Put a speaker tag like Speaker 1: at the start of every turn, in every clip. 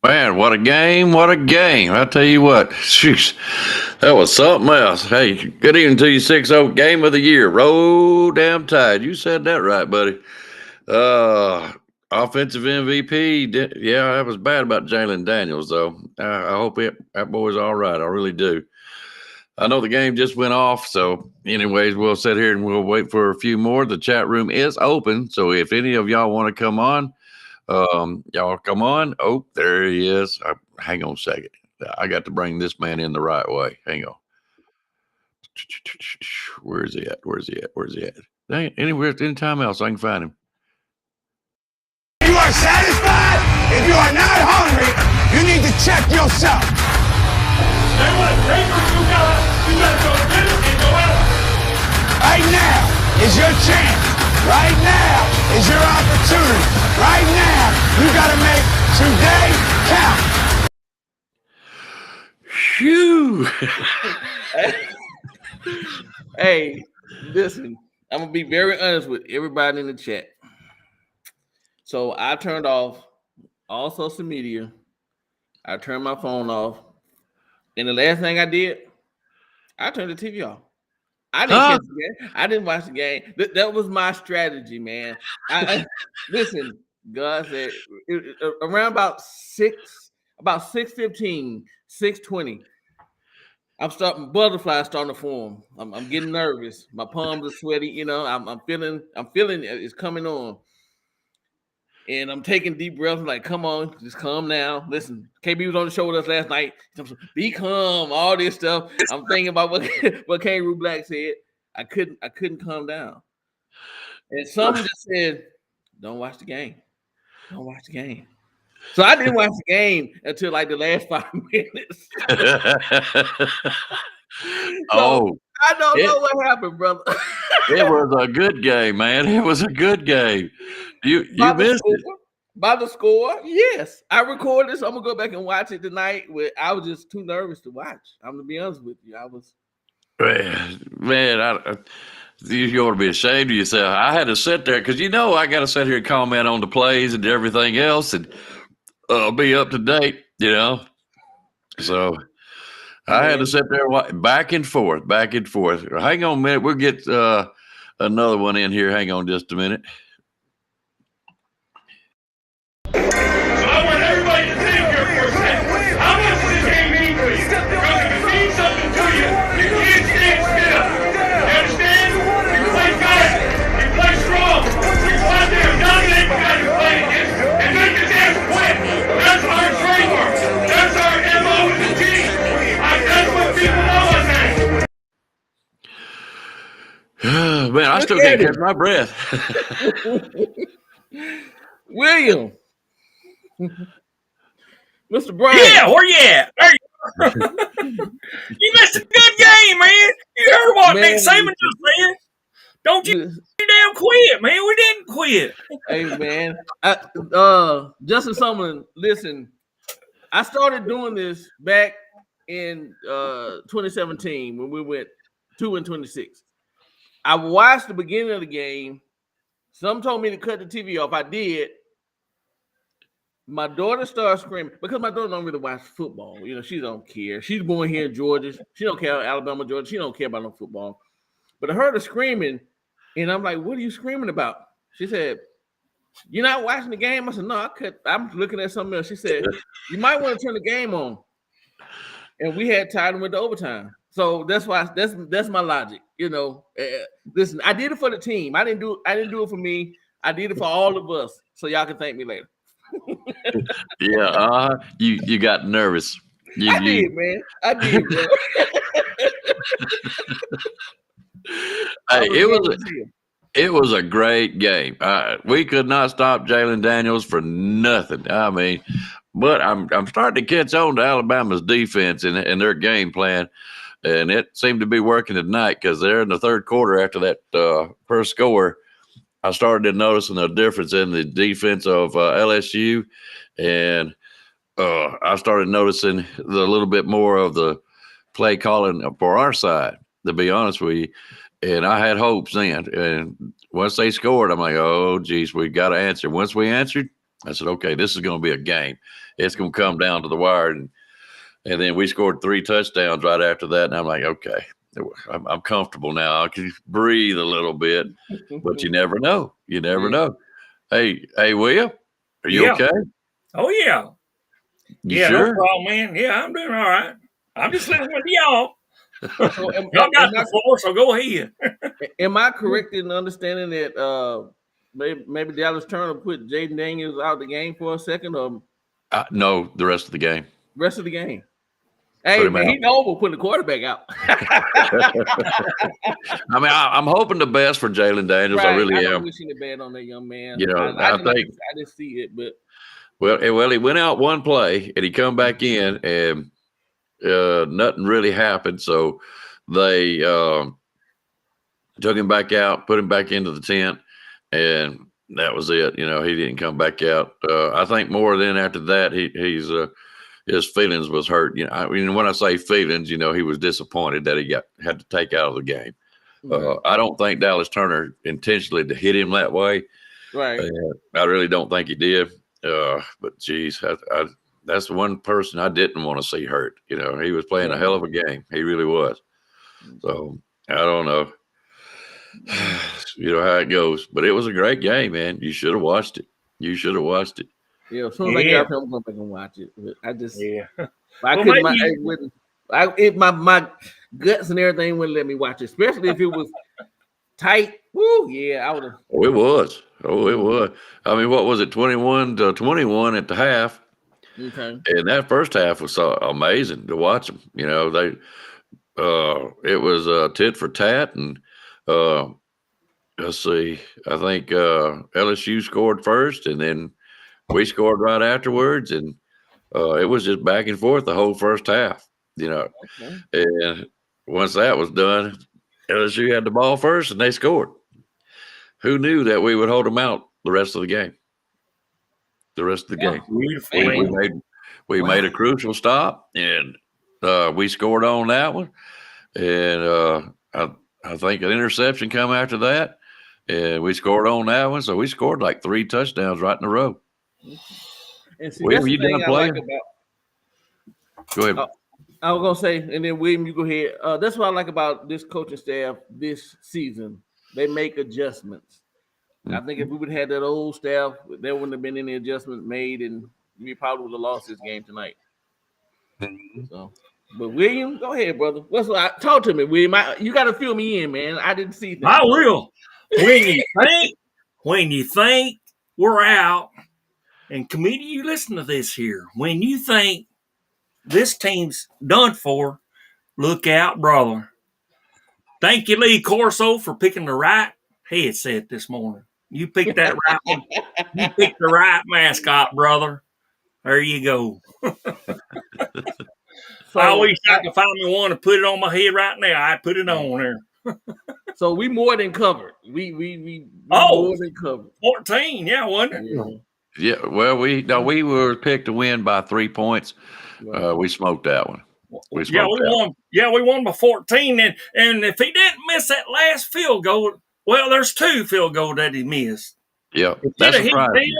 Speaker 1: Man, what a game. What a game. I tell you what, sheesh, that was something else. Hey, good evening to you, 6-0 game of the year. Roll damn tide. You said that right, buddy. Uh, Offensive MVP. Yeah, that was bad about Jalen Daniels, though. I hope that boy's all right. I really do. I know the game just went off. So, anyways, we'll sit here and we'll wait for a few more. The chat room is open. So, if any of y'all want to come on, y'all come on. Oh, there he is. Hang on a second. I got to bring this man in the right way. Hang on. Where's he at? Where's he at? Where's he at? Anywhere, anytime else I can find him.
Speaker 2: You are satisfied? If you are not hungry, you need to check yourself.
Speaker 3: Say what paper you got to go get it and go out.
Speaker 2: Right now is your chance. Right now is your opportunity. Right now, you got to make today count.
Speaker 1: Phew.
Speaker 4: Hey, listen, I'm going to be very honest with everybody in the chat. So I turned off all social media. I turned my phone off. And the last thing I did, I turned the TV off. I didn't catch the game. I didn't watch the game. That was my strategy, man. Listen, God said around about 6:15, 6:20. I'm starting butterflies starting to form. I'm getting nervous. My palms are sweaty. You know, I'm feeling it's coming on. And I'm taking deep breaths. I'm like, come on, just calm down. Listen, KB was on the show with us last night. Be calm, all this stuff. I'm thinking about what Kangaroo Black said. I couldn't calm down. And someone just said, don't watch the game. Don't watch the game. So I didn't watch the game until like the last 5 minutes.
Speaker 1: Oh.
Speaker 4: I don't know what happened, brother.
Speaker 1: It was a good game, man. It was a good game. You missed it.
Speaker 4: By the score, yes. I recorded this. I'm gonna go back and watch it tonight. I was just too nervous to watch. I'm gonna be honest with you. I was.
Speaker 1: Man, you ought to be ashamed of yourself. I had to sit there because I got to sit here and comment on the plays and everything else and be up to date. So I had to sit there back and forth. Hang on a minute. We'll get another one in here. Hang on just a minute.
Speaker 3: I want everybody to think here for a second. How much does the game mean to you? Because if it means something to you, you can't stand still. You understand? You play fast. You play strong. You go out there and dominate the guy you're playing against and make his ass quit. That's our trademark. That's our MO in the team. That's what people know us as.
Speaker 1: Man, I still can't catch my breath.
Speaker 4: William. Mr. Brian.
Speaker 5: Yeah, where you at? There you are. You missed a good game, man. You heard what Nick Saban just said. Don't you damn quit, man. We didn't quit.
Speaker 4: Hey, man. Justin Summerlin, listen, I started doing this back in 2017 when we went 2-26. I watched the beginning of the game. Some told me to cut the TV off. I did. My daughter started screaming because my daughter don't really watch football. She don't care. She's born here in Georgia. She don't care about Alabama, Georgia. She don't care about no football. But I heard her screaming, and I'm like, "What are you screaming about?" She said, "You're not watching the game?" I said, "No, I'm looking at something else." She said, "You might want to turn the game on." And we had tied them with the overtime. So that's why that's my logic. Listen, I did it for the team. I didn't do it for me. I did it for all of us. So y'all can thank me later.
Speaker 1: Yeah, you got nervous.
Speaker 4: I did, man. I did, bro.
Speaker 1: Hey, it was a great game. We could not stop Jalen Daniels for nothing. I mean, but I'm starting to catch on to Alabama's defense and their game plan, and it seemed to be working tonight because they're in the third quarter after that first score. I started noticing a difference in the defense of LSU, and I started noticing a little bit more of the play calling for our side, to be honest with you. And I had hopes then. And once they scored, I'm like, oh, geez, we got to answer. Once we answered, I said, okay, this is going to be a game. It's going to come down to the wire. And then we scored 3 touchdowns right after that. And I'm like, okay, I'm comfortable now. I can breathe a little bit, but you never know. You never know. Hey, Will, are you okay?
Speaker 5: Oh, yeah.
Speaker 1: You sure?
Speaker 5: No problem, man. Yeah, I'm doing all right. I'm just listening to y'all. Y'all got the floor, so go ahead.
Speaker 4: Am I correct in understanding that maybe Dallas Turner put Jaden Daniels out of the game for a second, or
Speaker 1: no, the rest of the game?
Speaker 4: Rest of the game. Hey, man, he knows we're putting the quarterback out.
Speaker 1: I mean, I'm hoping the best for Jalen Daniels.
Speaker 4: Right.
Speaker 1: I really am.
Speaker 4: I'm wishing the bad on that young man.
Speaker 1: You know,
Speaker 4: I didn't see it, but
Speaker 1: well, he went out one play and he come back in and nothing really happened. So they took him back out, put him back into the tent, and that was it. You know, he didn't come back out. I think more than after that, his feelings was hurt. You know, I mean, when I say feelings, you know, he was disappointed that he had to take out of the game. I don't think Dallas Turner intentionally hit him that way.
Speaker 4: Right.
Speaker 1: I really don't think he did. But geez, that's one person I didn't want to see hurt. You know, he was playing a hell of a game. He really was. So I don't know. You know how it goes, but it was a great game, man. You should have watched it. You should have watched it.
Speaker 4: Yeah, as soon as I get up, I'm going back and watch it. But I just, I
Speaker 5: Well,
Speaker 4: couldn't. My guts and everything wouldn't let me watch it, especially if it was tight. Woo, yeah, I would have.
Speaker 1: Oh, it was. I mean, what was it? 21-21 at the half.
Speaker 4: Okay.
Speaker 1: And that first half was so amazing to watch them. You know, it was tit for tat, and let's see. I think LSU scored first, and then we scored right afterwards, and it was just back and forth the whole first half. You know, and once that was done, LSU had the ball first, and they scored. Who knew that we would hold them out the rest of the game? We made a crucial stop, and we scored on that one. And I think an interception come after that, and we scored on that one. So we scored like 3 touchdowns right in a row.
Speaker 4: And see,
Speaker 1: William, you done playing? Go ahead.
Speaker 4: I was gonna say, and then William, you go ahead. That's what I like about this coaching staff this season. They make adjustments. I think if we would have had that old staff, there wouldn't have been any adjustments made, and we probably would have lost this game tonight. So, but William, go ahead, brother. Talk to me, William. You got to fill me in, man. I didn't see that.
Speaker 5: I will. When you think we're out, and committee, you listen to this here. When you think this team's done for, look out, brother. Thank you, Lee Corso, for picking the right headset this morning. You picked that right one. You picked the right mascot, brother. There you go. I wish I could find me one to put it on my head right now. I'd put it on there.
Speaker 4: So we more than covered. We more than covered.
Speaker 5: 14, yeah, wasn't it?
Speaker 1: Yeah, well, we were picked to win by 3 points. We smoked that one. We
Speaker 5: won. Yeah, we won by 14. And if he didn't miss that last field goal, well, there's 2 field goals that he missed.
Speaker 1: Yeah, that's surprising.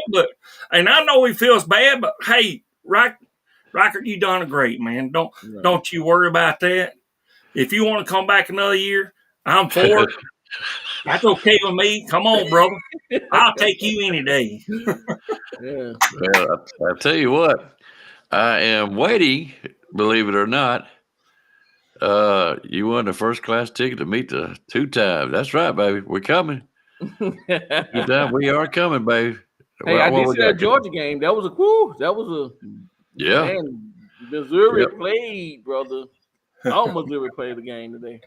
Speaker 5: And I know he feels bad, but hey, Riker, you done great, man. Don't you worry about that. If you want to come back another year, I'm for it. That's okay with me. Come on, brother. I'll take you any day.
Speaker 1: Well, I'll tell you what. I am waiting, believe it or not. You won the first class ticket to meet the 2 times. That's right, baby. We're coming. 2 times. We are coming, baby.
Speaker 4: Hey, I did see that Georgia game. That was man, Missouri played, brother. All Missouri played the game today.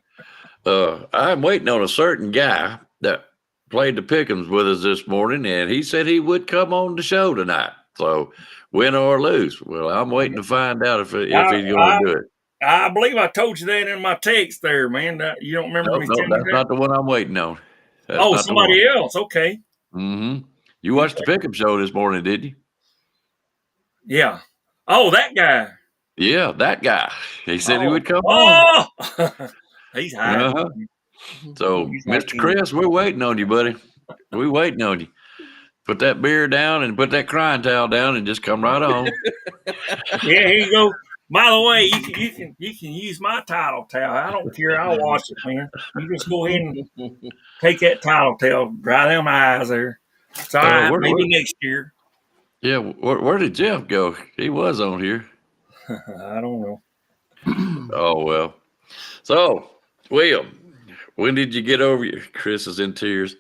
Speaker 1: I'm waiting on a certain guy that played the pick'ems with us this morning, and he said he would come on the show tonight. So, win or lose. Well, I'm waiting to find out if he's going to do it.
Speaker 5: I believe I told you that in my text there, man. You don't remember me telling
Speaker 1: you that?
Speaker 5: That's
Speaker 1: not the one I'm waiting on. That's
Speaker 5: somebody else. Okay.
Speaker 1: Mm-hmm. You watched the pick'em show this morning, didn't you?
Speaker 5: Yeah. Oh, that guy.
Speaker 1: Yeah, that guy. He said he would come on.
Speaker 5: He's high.
Speaker 1: So, Mr. Chris, we're waiting on you, buddy. We're waiting on you. Put that beer down and put that crying towel down and just come right on.
Speaker 5: Yeah, here you go. By the way, you can use my towel. I don't care. I'll wash it, man. You just go ahead and take that towel, dry them eyes there. It's all right. Maybe next year.
Speaker 1: Yeah, where did Jeff go? He was on here.
Speaker 5: I don't know.
Speaker 1: Oh well. So, William, when did you get over your? Chris is in tears.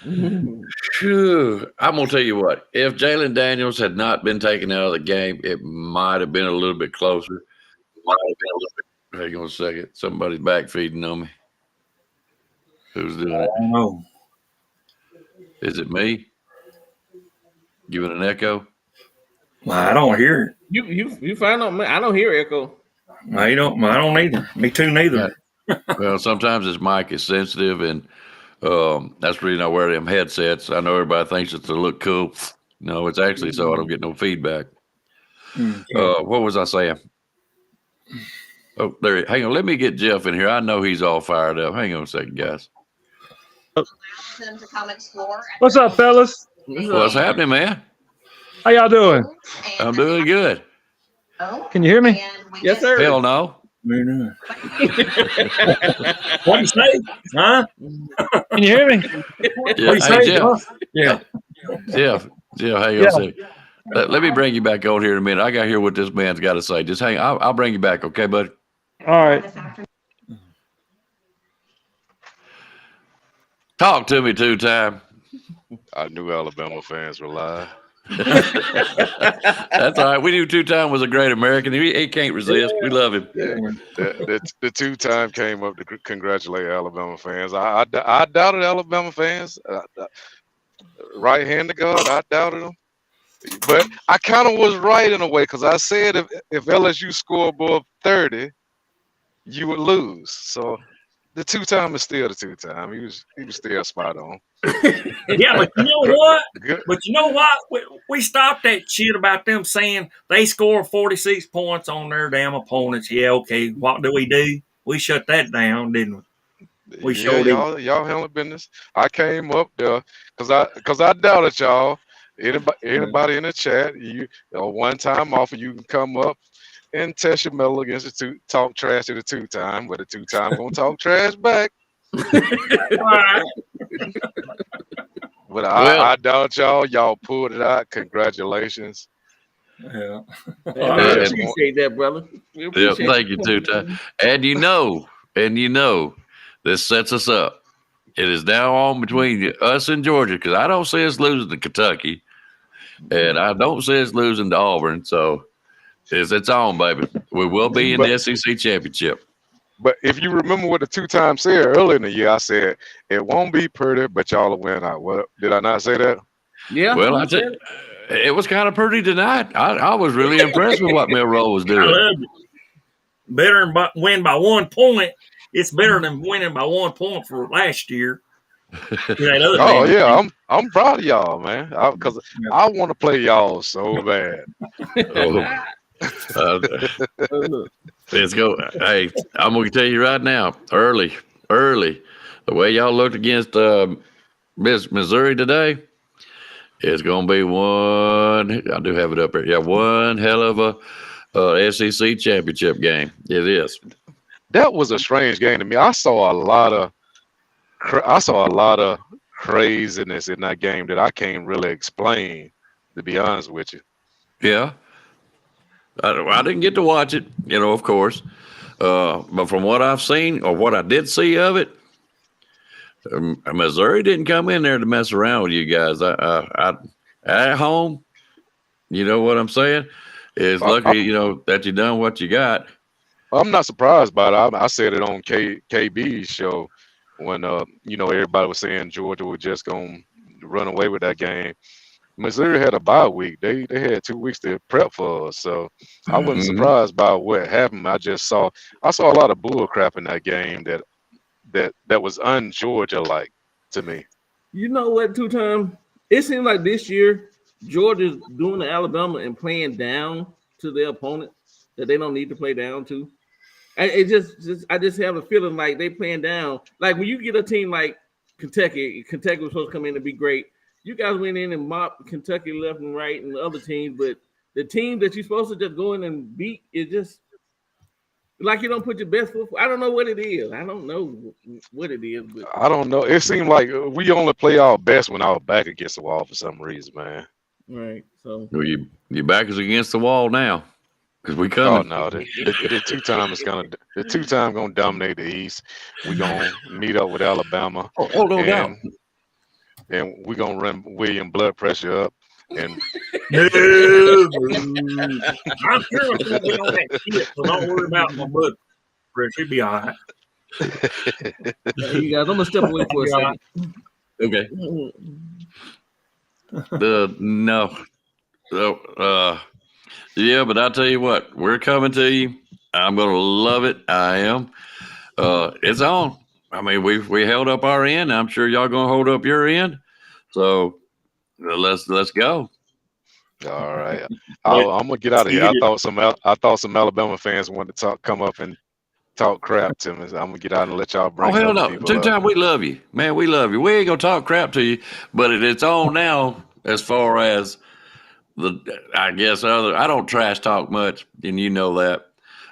Speaker 1: Phew. I'm gonna tell you what. If Jalen Daniels had not been taken out of the game, it might have been a little bit closer. Hang on a second. Somebody's back feeding on me. Who's doing it?
Speaker 5: I don't know.
Speaker 1: Is it me? Giving an echo?
Speaker 5: Well, I don't hear it.
Speaker 4: You find out, man. I don't hear echo.
Speaker 5: I don't either. Me too, neither.
Speaker 1: Well, sometimes this mic is sensitive, and that's the reason I wear them headsets. I know everybody thinks it's to look cool. No, it's actually so I don't get no feedback. What was I saying? Oh, there. Hang on. Let me get Jeff in here. I know he's all fired up. Hang on a second, guys.
Speaker 6: What's up, fellas?
Speaker 1: What's happening, man?
Speaker 6: How y'all doing?
Speaker 1: I'm doing good.
Speaker 6: Can you hear me?
Speaker 4: Yes, sir.
Speaker 1: Hell no.
Speaker 5: What you say? Huh?
Speaker 6: Can you hear me?
Speaker 1: Yeah,
Speaker 5: What you
Speaker 1: hey,
Speaker 5: say?
Speaker 1: Jeff.
Speaker 5: Yeah.
Speaker 1: Jeff, hang on a second. Let me bring you back on here in a minute. I got to hear what this man's got to say. Just hang. I'll bring you back, okay, buddy?
Speaker 6: All right.
Speaker 1: Talk to me two-time.
Speaker 7: I knew Alabama fans were lying.
Speaker 1: That's all right. We knew two-time was a great American. He can't resist. We love him.
Speaker 7: The two-time came up to congratulate Alabama fans. I doubted Alabama fans. Right hand to God, I doubted them. But I kind of was right in a way because I said if LSU scored above 30, you would lose. So the two-time is still the two-time. He was still spot on.
Speaker 5: Yeah, but you know what?
Speaker 7: Good.
Speaker 5: But you know what? We stopped that shit about them saying they score 46 points on their damn opponents. Yeah, okay. What do? We shut that down, didn't we? We showed
Speaker 7: y'all handling business. I came up there because I doubted y'all. Anybody in the chat, one time offer, you can come up and test your metal against the talk trash to the two-time, but the two-time gonna talk trash back. But I doubt y'all. Y'all pulled it out. Congratulations.
Speaker 5: Yeah.
Speaker 4: Well, I appreciate that, brother.
Speaker 1: Yeah, thank you, two-time. And you know, this sets us up. It is now on between us and Georgia because I don't see us losing to Kentucky, and I don't see us losing to Auburn. So it's on, baby. We will be in the SEC championship.
Speaker 7: But if you remember what the two-time said earlier in the year, I said it won't be pretty, but y'all will win out. What did I not say that?
Speaker 4: Yeah.
Speaker 1: Well, I said it was kind of pretty tonight. I was really impressed with what Milroe was
Speaker 5: I
Speaker 1: doing.
Speaker 5: loved it. Better than win by 1 point. It's better than winning by 1 point for last year.
Speaker 7: Oh yeah, I'm proud of y'all, man. Because I want to play y'all so bad.
Speaker 1: Let's go. Hey, I'm going to tell you right now, early, the way y'all looked against Missouri today, it's going to be one. I do have it up here. Yeah, one hell of a SEC championship game. It is.
Speaker 7: That was a strange game to me. I saw a lot of craziness in that game that I can't really explain, to be honest with you.
Speaker 1: Yeah. I didn't get to watch it, of course. But from what I've seen or what I did see of it, Missouri didn't come in there to mess around with you guys. At home, you know what I'm saying? It's lucky, that you done what you got.
Speaker 7: I'm not surprised by it. I said it on KB's show when, everybody was saying Georgia was just going to run away with that game. Missouri had a bye week. They had 2 weeks to prep for us, so I wasn't surprised by what happened. I saw a lot of bull crap in that game that was un-Georgia like to me.
Speaker 4: You know what, two-time? It seems like this year Georgia's doing the Alabama and playing down to their opponent that they don't need to play down to. I just have a feeling like they playing down. Like when you get a team like Kentucky was supposed to come in and be great. you guys went in and mopped Kentucky left and right and the other teams, but the team that you're supposed to just go in and beat is just like you don't put your best foot. I don't know what it is. I don't know what it is, but
Speaker 7: I don't know. It seemed like we only play our best when our back against the wall for some reason, man.
Speaker 4: right. So
Speaker 1: Well, your back is against the wall now because we
Speaker 7: Oh
Speaker 1: coming.
Speaker 7: no, the two time gonna dominate the East. We gonna meet up with Alabama,
Speaker 1: Oh, no doubt.
Speaker 7: and we gonna run William blood pressure up. And
Speaker 5: No, I'm sure it's gonna be on that shit, so don't worry about my blood pressure. It'll be all right.
Speaker 4: you guys, I'm gonna step away for a second.
Speaker 1: Okay. Yeah, but I'll tell you what, we're coming to you. I'm gonna love it. I am. It's on. I mean, we held up our end. I'm sure y'all gonna hold up your end. So let's go.
Speaker 7: all right, I'm gonna get out of here. I thought some Alabama fans wanted to come up and talk crap to me. So I'm gonna get out and let y'all bring
Speaker 1: Oh hell
Speaker 7: other
Speaker 1: no!
Speaker 7: people
Speaker 1: Two
Speaker 7: up.
Speaker 1: time, we love you, man. We love you. We ain't gonna talk crap to you, but it's on now. As far as I guess I don't trash talk much, and you know that.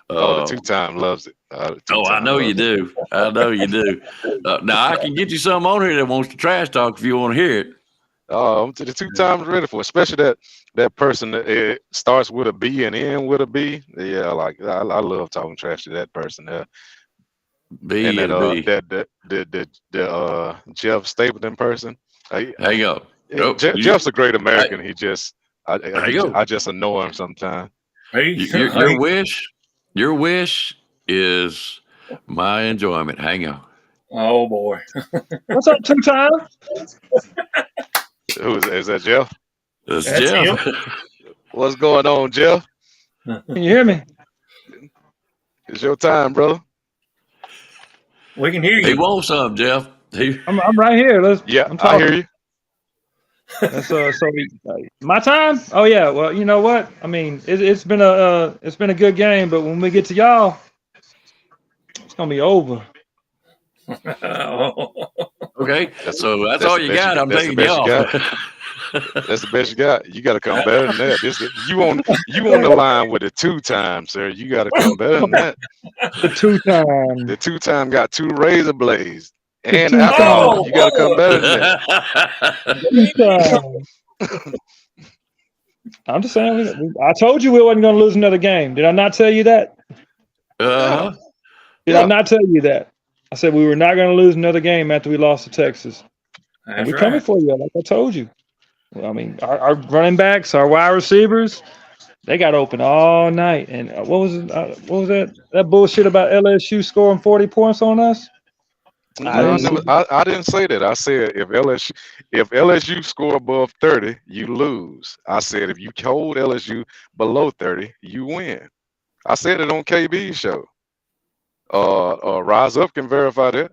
Speaker 7: Oh, the two time loves it.
Speaker 1: I know you do. I know you do. Now I can get you some on here that wants to trash talk if you want to hear it.
Speaker 7: I'm to the two times ready for it, especially that person that starts with a B and ends with a B. Yeah, I love talking trash to that person there.
Speaker 1: B
Speaker 7: And
Speaker 1: and B.
Speaker 7: the Jeff Stapleton person.
Speaker 1: There you go. Oh,
Speaker 7: Jeff's a great American. He just
Speaker 1: There you go.
Speaker 7: I just annoy him sometimes.
Speaker 5: Hey,
Speaker 1: Your wish is my enjoyment. Hang on.
Speaker 5: oh boy.
Speaker 6: What's up, two time?
Speaker 7: Who is that? Jeff?
Speaker 1: That's
Speaker 5: That's
Speaker 1: Jeff.
Speaker 7: What's going on, Jeff?
Speaker 6: Can you hear me?
Speaker 7: It's your time, brother.
Speaker 5: We can hear
Speaker 1: He
Speaker 5: you.
Speaker 1: wants some, Jeff.
Speaker 6: I'm right here.
Speaker 7: Yeah,
Speaker 6: I'm
Speaker 7: I
Speaker 6: talking.
Speaker 7: hear you.
Speaker 6: My time? Oh yeah. Well, you know what? I mean, it's been a good game, but when we get to y'all, it's gonna be over.
Speaker 1: Okay. So that's
Speaker 7: That's
Speaker 1: all
Speaker 7: the
Speaker 1: you
Speaker 7: best
Speaker 1: got.
Speaker 7: you-
Speaker 1: I'm
Speaker 7: that's
Speaker 1: taking
Speaker 7: the
Speaker 1: you
Speaker 7: best you
Speaker 1: off.
Speaker 7: That's the best you got. You got to come better than that. You on the line with the two times, sir. You got to come better than that.
Speaker 6: The two time.
Speaker 7: The two time got two razor blades and
Speaker 6: two
Speaker 7: alcohol.
Speaker 5: times.
Speaker 7: You got to come better than that.
Speaker 6: Two time. I'm just saying. I told you we wasn't gonna lose another game. Did I not tell you that?
Speaker 1: Uh-huh.
Speaker 6: Did I not tell you that? I said we were not gonna lose another game after we lost to Texas. And
Speaker 5: That's
Speaker 6: we're coming
Speaker 5: right.
Speaker 6: for you, like I told you. I mean, our running backs, our wide receivers, they got open all night. And what was that bullshit about LSU scoring 40 points on us?
Speaker 7: I didn't say that. I said if LSU score above 30, you lose. I said if you hold LSU below 30, you win. I said it on KB's show. Rise Up can verify that.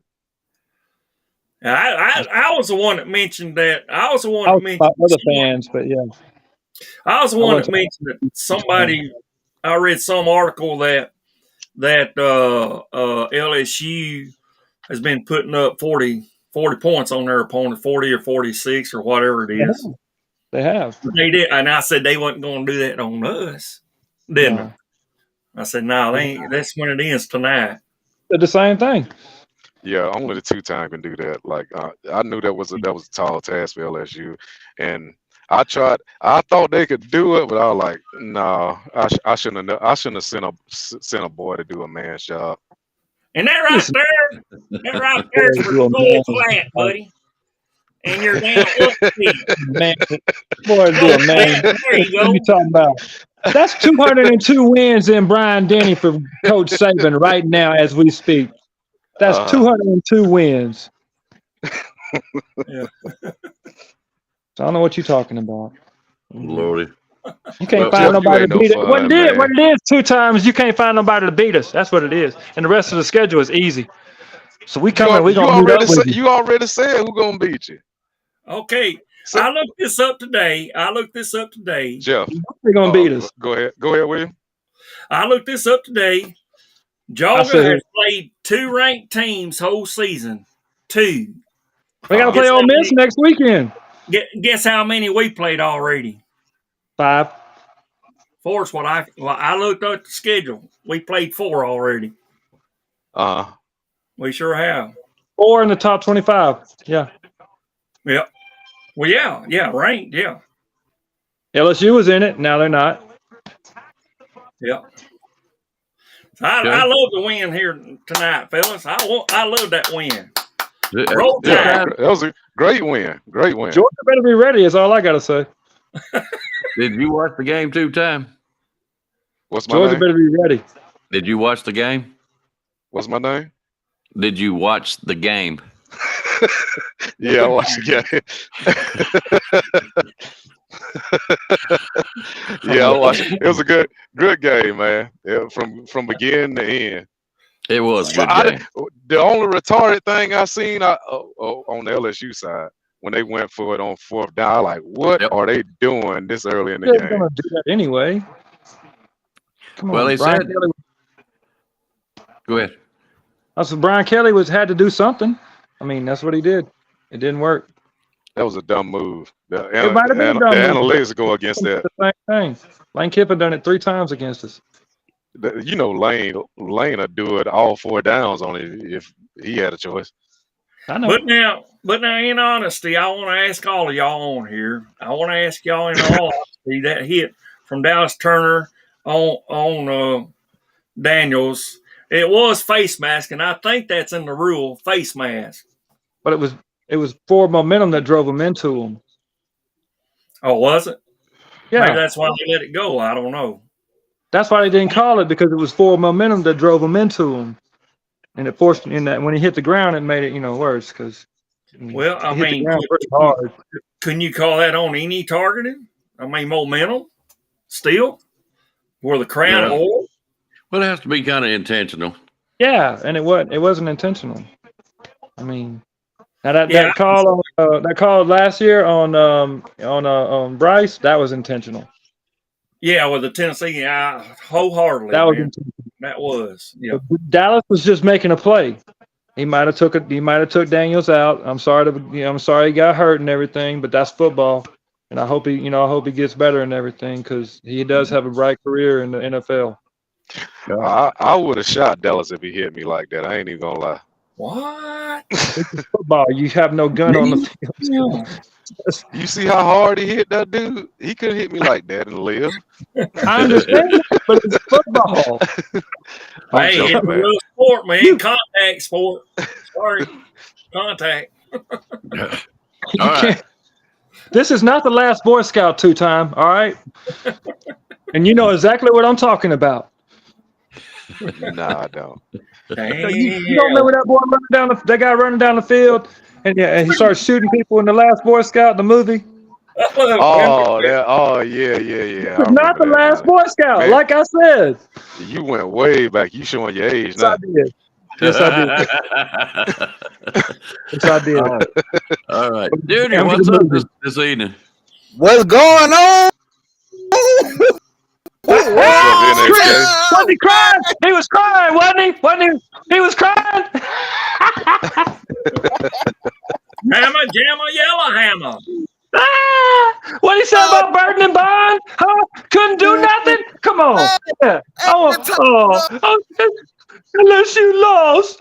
Speaker 5: I was the one that mentioned that. I was the one
Speaker 6: I
Speaker 5: that
Speaker 6: was
Speaker 5: mentioned
Speaker 6: about other fans, but yeah.
Speaker 5: I was the one that
Speaker 6: wasn't-
Speaker 5: mentioned that somebody. I read some article that LSU has been putting up 40 points on their opponent, 40 or 46 or whatever it is.
Speaker 6: They have.
Speaker 5: They did, and I said they wasn't going to do that on us, didn't
Speaker 6: No.
Speaker 5: I? I said no, they ain't. That's when it ends tonight.
Speaker 6: Did the same thing.
Speaker 7: Yeah, only the two time can do that. Like I knew that was a tall task for LSU, and I tried. I thought they could do it, but I was like, no, I shouldn't have sent a boy to do a man's job.
Speaker 5: And that right there is for full flat, buddy. And you're down upfield.
Speaker 6: Man, boy, do a man.
Speaker 5: There you
Speaker 6: What
Speaker 5: go.
Speaker 6: are you talking about? That's 202 wins in Brian Denny for Coach Saban right now as we speak. That's 202 wins.
Speaker 5: Yeah.
Speaker 6: So I don't know what you're talking about.
Speaker 1: Lordy.
Speaker 6: You can't
Speaker 1: Well,
Speaker 6: find
Speaker 7: Jeff, you
Speaker 6: nobody
Speaker 7: ain't
Speaker 6: to
Speaker 7: no
Speaker 6: beat us.
Speaker 7: fun,
Speaker 6: What it
Speaker 7: man.
Speaker 6: is, two times you can't find nobody to beat us. That's what it is. And the rest of the schedule is easy. So we coming. We're gonna meet up with you.
Speaker 7: You already said who gonna beat you,
Speaker 5: Okay.
Speaker 7: So-
Speaker 5: I looked this up today.
Speaker 7: Jeff.
Speaker 6: They're gonna beat us.
Speaker 7: Go ahead, William.
Speaker 5: I looked this up today. Georgia
Speaker 6: said-
Speaker 5: has played 2 ranked teams whole season. 2.
Speaker 6: We gotta play Ole Miss next weekend.
Speaker 5: Guess how many we played already?
Speaker 6: 5.
Speaker 5: 4 is what I looked at the schedule. We played 4 already. We sure have.
Speaker 6: 4 in the top 25. Yeah.
Speaker 5: Yeah. Well, yeah, ranked, yeah.
Speaker 6: LSU was in it. Now they're not.
Speaker 5: Yeah. I love the win here tonight, fellas. I love that win. Roll Tide.
Speaker 7: Yeah, that was a great win. Great win.
Speaker 6: Georgia better be ready. Is all I gotta say.
Speaker 1: Did you watch the game too, Time?
Speaker 7: What's my
Speaker 6: Georgia
Speaker 7: name?
Speaker 6: better be ready.
Speaker 1: Did you watch the game?
Speaker 7: What's my name?
Speaker 1: Did you watch the game?
Speaker 7: Yeah, I watched the game. Yeah, I watched it. It was a good game, man. Yeah, from beginning to end.
Speaker 1: It was a good game.
Speaker 7: The only retarded thing I seen on the LSU side when they went for it on 4th down, I like, what are they doing this early in the
Speaker 6: They're
Speaker 7: game?
Speaker 6: gonna do that anyway. Come
Speaker 1: Well,
Speaker 6: on,
Speaker 1: they
Speaker 6: Brian
Speaker 1: said.
Speaker 6: Kelly.
Speaker 1: Go ahead.
Speaker 6: I said Brian Kelly had to do something. I mean, that's what he did. It didn't work.
Speaker 7: That was a dumb move. The
Speaker 6: It might have been a dumb move.
Speaker 7: analytics go against that.
Speaker 6: The same thing. Lane Kiffin done it 3 times against us.
Speaker 7: You know, Lane would do it all 4 downs on it if he had a choice.
Speaker 6: I know.
Speaker 5: But now, in honesty, I want to ask all of y'all on here. I want to ask y'all in all honesty that hit from Dallas Turner on Daniels. It was face mask, and I think that's in the rule, face mask.
Speaker 6: But it was for momentum that drove him into him.
Speaker 5: Oh, was it?
Speaker 6: Yeah.
Speaker 5: Maybe that's why they let it go. I don't know.
Speaker 6: That's why they didn't call it, because it was for momentum that drove him into him. And it forced in that when he hit the ground, it made it, worse because
Speaker 5: Well, I
Speaker 6: he hit the
Speaker 5: mean,
Speaker 6: ground pretty hard.
Speaker 5: couldn't you call that on any targeting? I mean, momentum still were the crown
Speaker 1: Yeah.
Speaker 5: oil.
Speaker 1: Well, it has to be kind of intentional.
Speaker 6: Yeah, and it wasn't intentional. I mean, now that
Speaker 5: Yeah.
Speaker 6: that call last year on Bryce, that was intentional.
Speaker 5: Yeah, with the Tennessee, I wholeheartedly.
Speaker 6: That was
Speaker 5: man.
Speaker 6: intentional.
Speaker 5: That was. Yeah.
Speaker 6: Dallas was just making a play. He might have took Daniels out. I'm sorry he got hurt and everything, but that's football. And I hope he gets better and everything, because he does have a bright career in the NFL.
Speaker 7: I would have shot Dallas if he hit me like that. I ain't even gonna lie.
Speaker 5: What?
Speaker 6: Football, you have no gun on the field.
Speaker 7: You see how hard he hit that dude? He couldn't hit me like that and live.
Speaker 6: I understand, but it's football.
Speaker 7: I'm
Speaker 5: Hey,
Speaker 7: joking,
Speaker 5: it's a
Speaker 7: man.
Speaker 5: real sport, man. Contact sport. Sorry. Contact.
Speaker 1: All right.
Speaker 6: This is not the last Boy Scout 2-time, all right? And you know exactly what I'm talking about.
Speaker 7: Nah, I don't.
Speaker 6: You don't remember that boy that guy running down the field, and he started shooting people in the last Boy Scout, the movie?
Speaker 7: Oh, yeah.
Speaker 6: It's not the last Boy Scout,
Speaker 7: Man.
Speaker 6: like I said.
Speaker 7: You went way back. You showing your age
Speaker 6: Yes, I
Speaker 7: now.
Speaker 6: did. Yes, I did. Yes, I did.
Speaker 1: All right. Junior, what's up this evening?
Speaker 8: What's going on?
Speaker 7: What's up, NXK?
Speaker 6: Was he crying? He was crying, wasn't he? He was crying.
Speaker 5: Hammer, jammer, yellow hammer.
Speaker 6: What he said about Burton and Bond? Huh? Couldn't do nothing? Come on. Yeah. Unless you lost.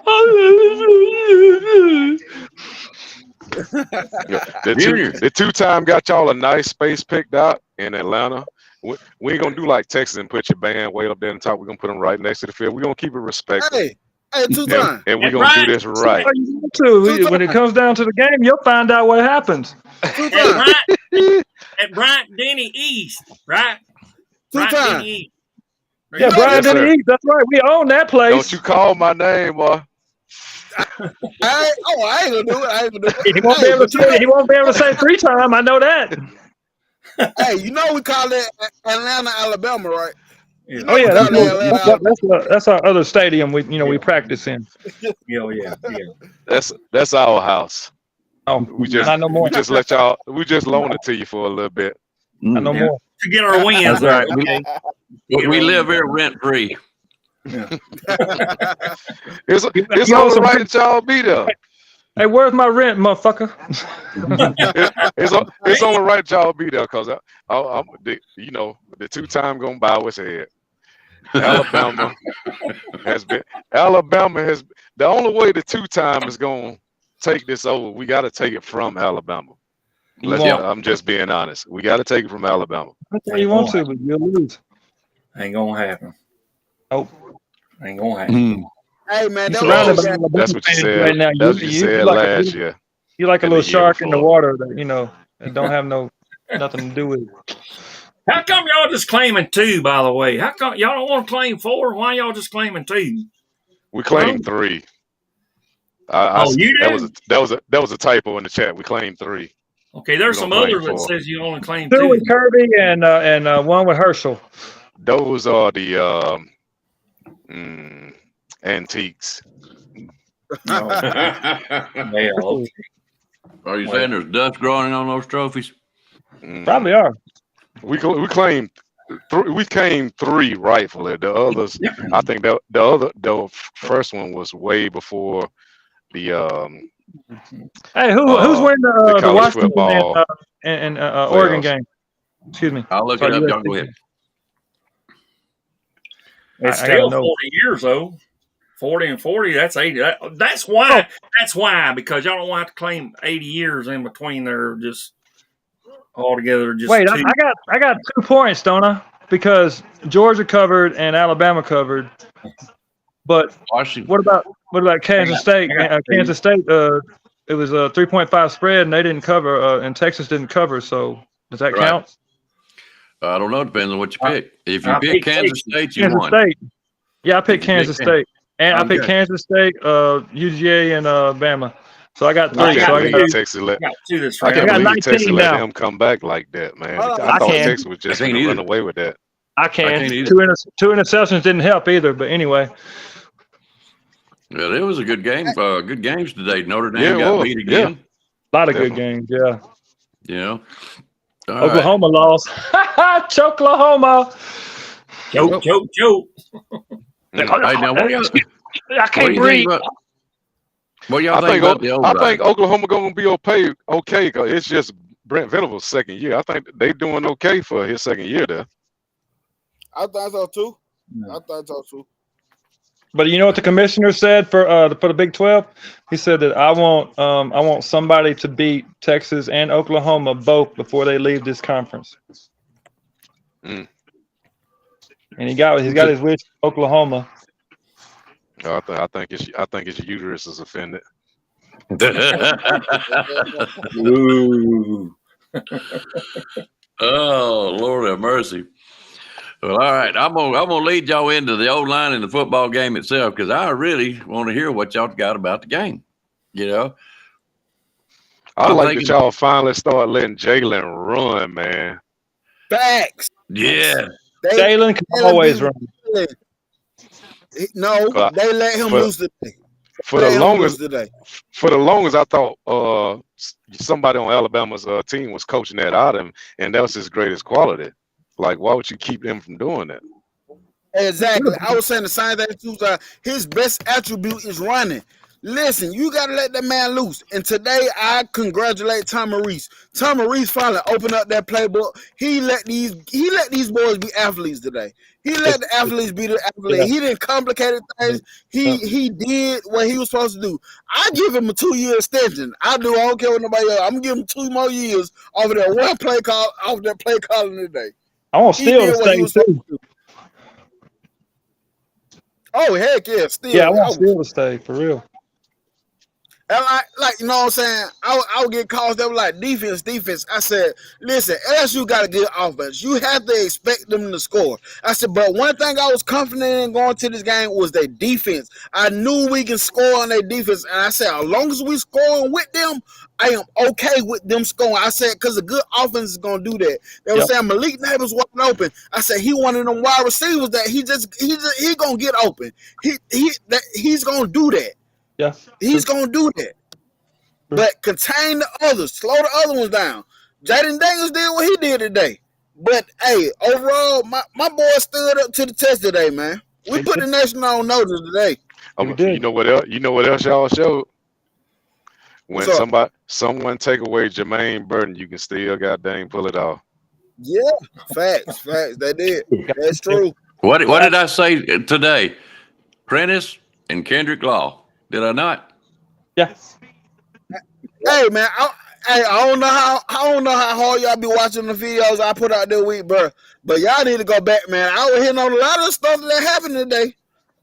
Speaker 7: The 2-time got y'all a nice space picked out in Atlanta. We ain't gonna do like Texas and put your band way up there on top. We're gonna put them right next to the field. We're gonna keep it respectful.
Speaker 8: Hey, 2-time.
Speaker 7: And we're gonna do this right.
Speaker 6: When it comes down to the game, you'll find out what happens.
Speaker 8: 2-time.
Speaker 5: At Bryant Denny East, right? Bryant
Speaker 8: 2-time.
Speaker 5: Denny East.
Speaker 6: Yeah, Brian
Speaker 7: Yes, sir.
Speaker 6: Denny East, that's right. We own that place.
Speaker 7: Don't you call my name, boy.
Speaker 8: I ain't gonna do it.
Speaker 6: He won't be able to say 3-time. I know that.
Speaker 8: Hey, you know we call it Atlanta, Alabama, right?
Speaker 6: Oh yeah, that's our other stadium. We practice in.
Speaker 5: Yeah.
Speaker 7: That's our house.
Speaker 6: Oh, not no more.
Speaker 7: We just loan it to you for a little bit.
Speaker 6: Not no more.
Speaker 5: To get our wins.
Speaker 1: That's right.
Speaker 5: Okay.
Speaker 1: We live here rent free.
Speaker 7: It's all right that y'all be there.
Speaker 6: Hey, where's my rent, motherfucker?
Speaker 7: It's only right y'all be there because I'm the 2 time gonna bow its head. Alabama has the only way the 2 time is gonna take this over. We got to take it from Alabama. I'm just being honest. We got to take it from Alabama.
Speaker 6: That's how you want to, but you'll lose.
Speaker 5: Ain't gonna happen.
Speaker 6: Oh,
Speaker 5: ain't gonna happen.
Speaker 8: Hey man,
Speaker 6: That's
Speaker 7: what you said.
Speaker 6: Right now.
Speaker 7: That's what you said last year.
Speaker 6: You're like a little shark in the water that don't have nothing to do with it.
Speaker 5: How come y'all just claiming 2? By the way, how come y'all don't want to claim 4? Why y'all just claiming 2?
Speaker 7: We claimed 3.
Speaker 5: You did?
Speaker 7: That was a typo in the chat. We claimed 3.
Speaker 5: Okay, there's some others that says you only claim
Speaker 6: 2
Speaker 5: 2.
Speaker 6: with Kirby and 1 with Herschel.
Speaker 7: Those are the antiques.
Speaker 5: No.
Speaker 1: Are you saying there's dust growing on those trophies?
Speaker 6: Probably are.
Speaker 7: We claimed 3. We came 3 rightfully. The others, I think the first one was way before the.
Speaker 6: Hey, who's winning the Washington
Speaker 7: football
Speaker 6: and Oregon game? Excuse me.
Speaker 1: I'll look it up. Y'all go ahead.
Speaker 5: It's still 40 years though. 40 and 40. That's 80. That's why. That's why, because y'all don't want to claim 80 years in between there. Just altogether. Just
Speaker 6: wait.
Speaker 5: 2.
Speaker 6: I got 2 points, don't I? Because Georgia covered and Alabama covered. But what about Kansas State? Kansas State. It was a 3.5 spread, and they didn't cover. And Texas didn't cover. So does that count?
Speaker 1: I don't know. It depends on what you pick. If you pick Kansas State, you won.
Speaker 6: State. Yeah, I picked Kansas State, and I picked Kansas State, UGA, and Bama. So I got 3.
Speaker 7: I
Speaker 6: so I got
Speaker 7: Texas let
Speaker 6: Texas
Speaker 7: let him come back like that, man. I thought Texas was just going to run away with that.
Speaker 6: I can't. 2 interceptions didn't help either. But anyway.
Speaker 1: Yeah, it was a good game. Good games today. Notre Dame got beat again.
Speaker 6: A lot of good games. Yeah.
Speaker 1: Yeah.
Speaker 6: Oklahoma lost. Choklahoma.
Speaker 5: Choke.
Speaker 1: Hey, now,
Speaker 6: I can't breathe.
Speaker 1: What y'all think about the old
Speaker 7: I think Oklahoma going to be okay because it's just Brent Venables' second year. I think they doing okay for his second year there.
Speaker 8: I thought so too. I thought so too.
Speaker 6: But you know what the commissioner said for the Big 12? He said that I want somebody to beat Texas and Oklahoma both before they leave this conference. And he's got his wish for Oklahoma.
Speaker 7: I think his uterus is offended.
Speaker 1: Ooh. Oh, Lord have mercy. Well, all right. I'm gonna lead y'all into the old line in the football game itself because I really want to hear what y'all got about the game. You know,
Speaker 7: I like that y'all finally start letting Jalen run, man.
Speaker 8: Facts.
Speaker 1: Yeah,
Speaker 6: Jalen can always run.
Speaker 8: No, they let him lose today.
Speaker 7: For the longest, I thought somebody on Alabama's team was coaching that out of him, and that was his greatest quality. Like, why would you keep him from doing that?
Speaker 8: Exactly. I was saying the same thing too. His best attribute is running. Listen, you got to let that man loose. And today, I congratulate Tom Maurice. Tom Maurice finally opened up that playbook. He let these boys be athletes today. He let the athletes be the athletes. Yeah. He didn't complicate things. He did what he was supposed to do. I give him a 2-year extension. I don't care what nobody else. I'm giving him 2 more years off of that one play call, off that play calling today.
Speaker 6: I want Steele to stay too.
Speaker 8: Oh heck yeah, Steele.
Speaker 6: Yeah, I want Steele to stay for real.
Speaker 8: And like you know what I'm saying? I would get calls that were like defense. I said, listen, LSU got a good offense. You have to expect them to score. I said, but one thing I was confident in going to this game was their defense. I knew we can score on their defense. And I said, as long as we score with them, I am okay with them scoring. I said, because a good offense is going to do that. They were saying Malik Neighbors wasn't open. I said, he one of them wide receivers that he going to get open. He's going to do that.
Speaker 6: Yeah,
Speaker 8: he's gonna do that, but contain the others, slow the other ones down. Jaden Daniels did what he did today, but hey, overall, my boy stood up to the test today, man. We put the nation on notice today.
Speaker 7: You know what else? You know what else y'all showed? when
Speaker 8: What's up?
Speaker 7: someone take away Jermaine Burton, you can still goddamn pull it off.
Speaker 8: Yeah, facts. They did. That's true.
Speaker 1: What did I say today? Prentice and Kendrick Law. Did I not?
Speaker 6: Yeah.
Speaker 8: Hey man, I don't know how hard y'all be watching the videos I put out this week, bro. But y'all need to go back, man. I was hitting on a lot of stuff that happened today.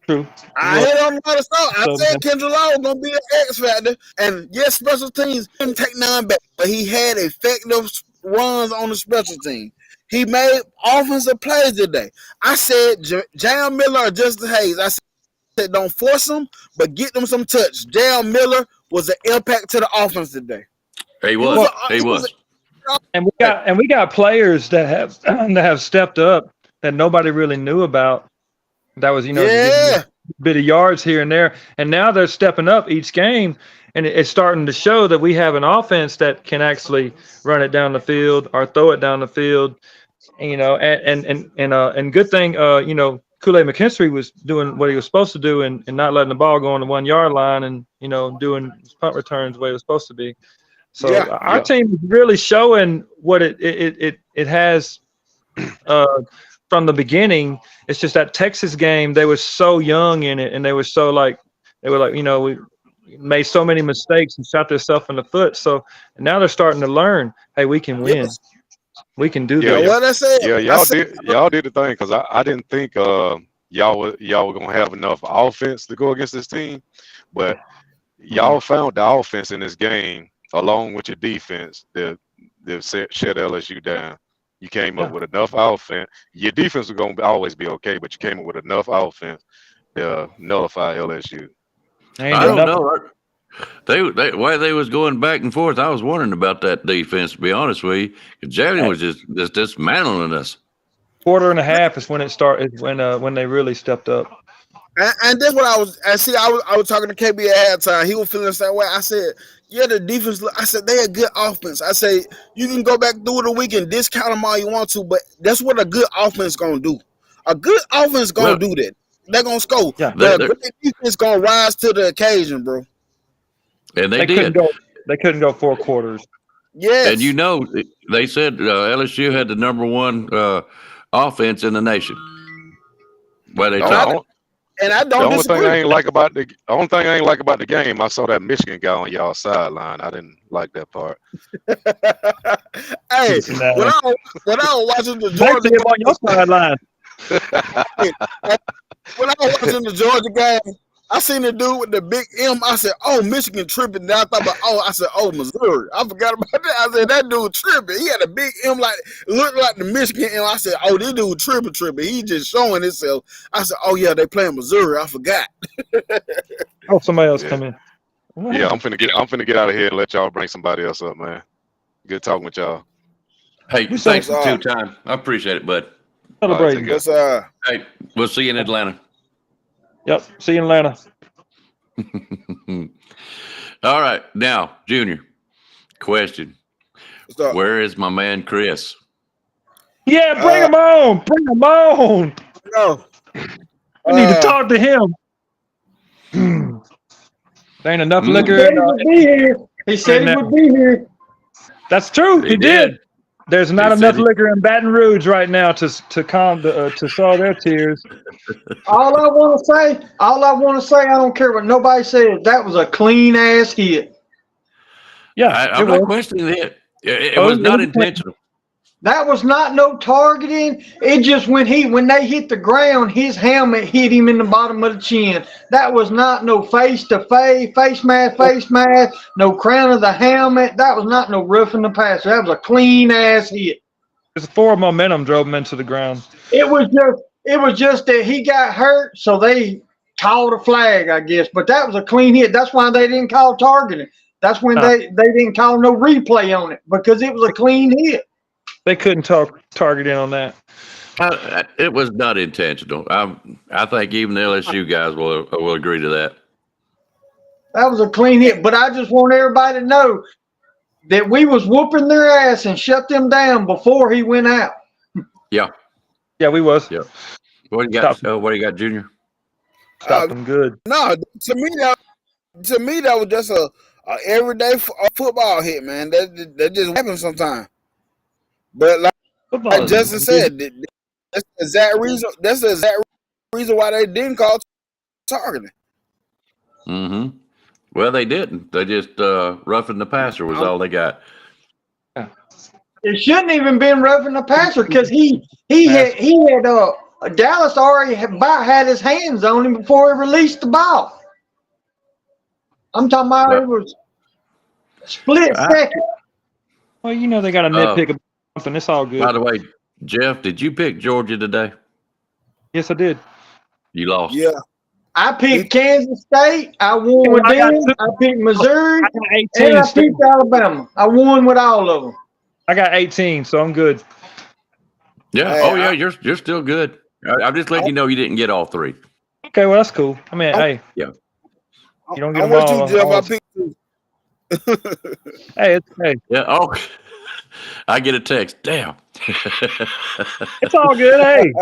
Speaker 6: True.
Speaker 8: I hit on a lot of stuff. I
Speaker 6: So,
Speaker 8: said Kendrick Law was gonna be an X factor, and yes, special teams didn't take none back, but he had effective runs on the special team. He made offensive plays today. I said Jam Miller or Justin Hayes. I said don't force them, but get them some touch. Jam Miller was an impact to the offense today.
Speaker 1: He was.
Speaker 6: And we got players that have stepped up that nobody really knew about. That was,
Speaker 8: Yeah.
Speaker 6: bit of yards here and there, and now they're stepping up each game, and it's starting to show that we have an offense that can actually run it down the field or throw it down the field. And good thing, Kool-Aid McKinstry was doing what he was supposed to do and not letting the ball go on the 1 yard line and, doing punt returns the way it was supposed to be. So our team is really showing what it has from the beginning. It's just that Texas game, they were so young in it, and they were we made so many mistakes and shot themselves in the foot. So now they're starting to learn, hey, we can win.
Speaker 8: Yes.
Speaker 6: We can do
Speaker 8: Yeah,
Speaker 6: that.
Speaker 8: what I said.
Speaker 7: Yeah, y'all did the thing because I didn't think y'all were gonna have enough offense to go against this team, but y'all found the offense in this game along with your defense that shut LSU down. You came up with enough offense. Your defense was gonna always be okay, but you came up with enough offense to nullify LSU.
Speaker 1: I don't know. They why they was going back and forth. I was wondering about that defense, to be honest with you. Because Jalen was just dismantling us.
Speaker 6: Quarter and a half is when it started. When they really stepped up.
Speaker 8: And that's what I was talking to KB at halftime. He was feeling the same way. I said, yeah, the defense. I said they a good offense. I say you can go back through the week and discount them all you want to, but that's what a good offense gonna do. A good offense gonna do that. They're gonna score. Yeah, but a good defense gonna rise to the occasion, bro.
Speaker 1: And they did.
Speaker 6: They couldn't go 4 quarters.
Speaker 8: Yes.
Speaker 1: And they said LSU had the number 1 offense in the nation. Well, they talk.
Speaker 8: And I don't.
Speaker 7: The only
Speaker 8: disagree.
Speaker 7: thing I ain't like about the game, I saw that Michigan guy on y'all sideline. I didn't like that part.
Speaker 8: Hey, when I was watching the Georgia
Speaker 6: on your sideline.
Speaker 8: When I was watching the Georgia game, I seen the dude with the big M. I said, "Oh, Michigan tripping." Then I thought about, Missouri. I forgot about that. I said, "That dude tripping." He had a big M, looked like the Michigan M. I said, "Oh, this dude tripping. He just showing himself." I said, "Oh yeah, they playing Missouri." I forgot.
Speaker 6: Somebody else come in.
Speaker 7: Yeah, I'm finna get out of here and let y'all bring somebody else up, man. Good talking with y'all.
Speaker 1: Hey, thanks for your time. I appreciate it, bud.
Speaker 6: Celebrating.
Speaker 1: Hey, we'll see you in Atlanta.
Speaker 6: Yep. See you in Atlanta.
Speaker 1: All right. Now, Junior, question. Where is my man Chris?
Speaker 6: Yeah, bring him on. Bring him on.
Speaker 8: No.
Speaker 6: We need to talk to him. There ain't enough liquor.
Speaker 9: He said he would be here.
Speaker 6: That's true. He did. There's not enough liquor in Baton Rouge right now to solve their tears.
Speaker 9: All I want to say, I don't care what nobody says. That was a clean ass hit.
Speaker 6: Yeah,
Speaker 1: I'm not questioning it. It was not intentional.
Speaker 9: That was not no targeting. It just when they hit the ground, his helmet hit him in the bottom of the chin. That was not no face mask, no crown of the helmet. That was not no roughing the passer. That was a clean ass hit.
Speaker 6: It's forward momentum drove him into the ground.
Speaker 9: It was just that he got hurt, so they called a flag, I guess. But that was a clean hit. That's why they didn't call targeting. That's when they didn't call no replay on it, because it was a clean hit.
Speaker 6: They couldn't target in on that.
Speaker 1: It was not intentional. I think even the LSU guys will agree to that.
Speaker 9: That was a clean hit. But I just want everybody to know that we was whooping their ass and shut them down before he went out.
Speaker 1: Yeah.
Speaker 6: Yeah, we was.
Speaker 1: Yeah. What do you got? What do you got, Junior?
Speaker 6: Stopped them good.
Speaker 8: No, to me that was just a everyday football hit, man. That just happens sometimes. But
Speaker 6: Football
Speaker 8: like
Speaker 6: is
Speaker 8: Justin said, that's the exact reason. That's the exact reason why they didn't call targeting.
Speaker 1: Mm-hmm. Well, they didn't. They just roughing the passer was all they got.
Speaker 9: It shouldn't even been roughing the passer because he had Dallas already about had his hands on him before he released the ball. I'm talking about it was a split second.
Speaker 6: Well, you know they got to nitpick about something. It's all good.
Speaker 1: By the way, Jeff, did you pick Georgia today?
Speaker 6: Yes, I did.
Speaker 1: You lost.
Speaker 8: Yeah.
Speaker 9: I picked Kansas State. I won with them. I picked Missouri. And I picked Alabama. I won with all of them.
Speaker 6: I got 18, so I'm good.
Speaker 1: Yeah.
Speaker 8: Hey,
Speaker 1: Oh, yeah. You're still good. I'm just letting you know you didn't get all three.
Speaker 6: Okay, well that's cool. I mean, hey,
Speaker 1: Yeah.
Speaker 6: you don't get
Speaker 8: I'm
Speaker 6: them
Speaker 8: with
Speaker 6: all.
Speaker 8: you, Jeff.
Speaker 6: all-
Speaker 8: I picked you.
Speaker 6: hey,
Speaker 1: Yeah. Oh, I get a text. Damn.
Speaker 6: it's all good. Hey,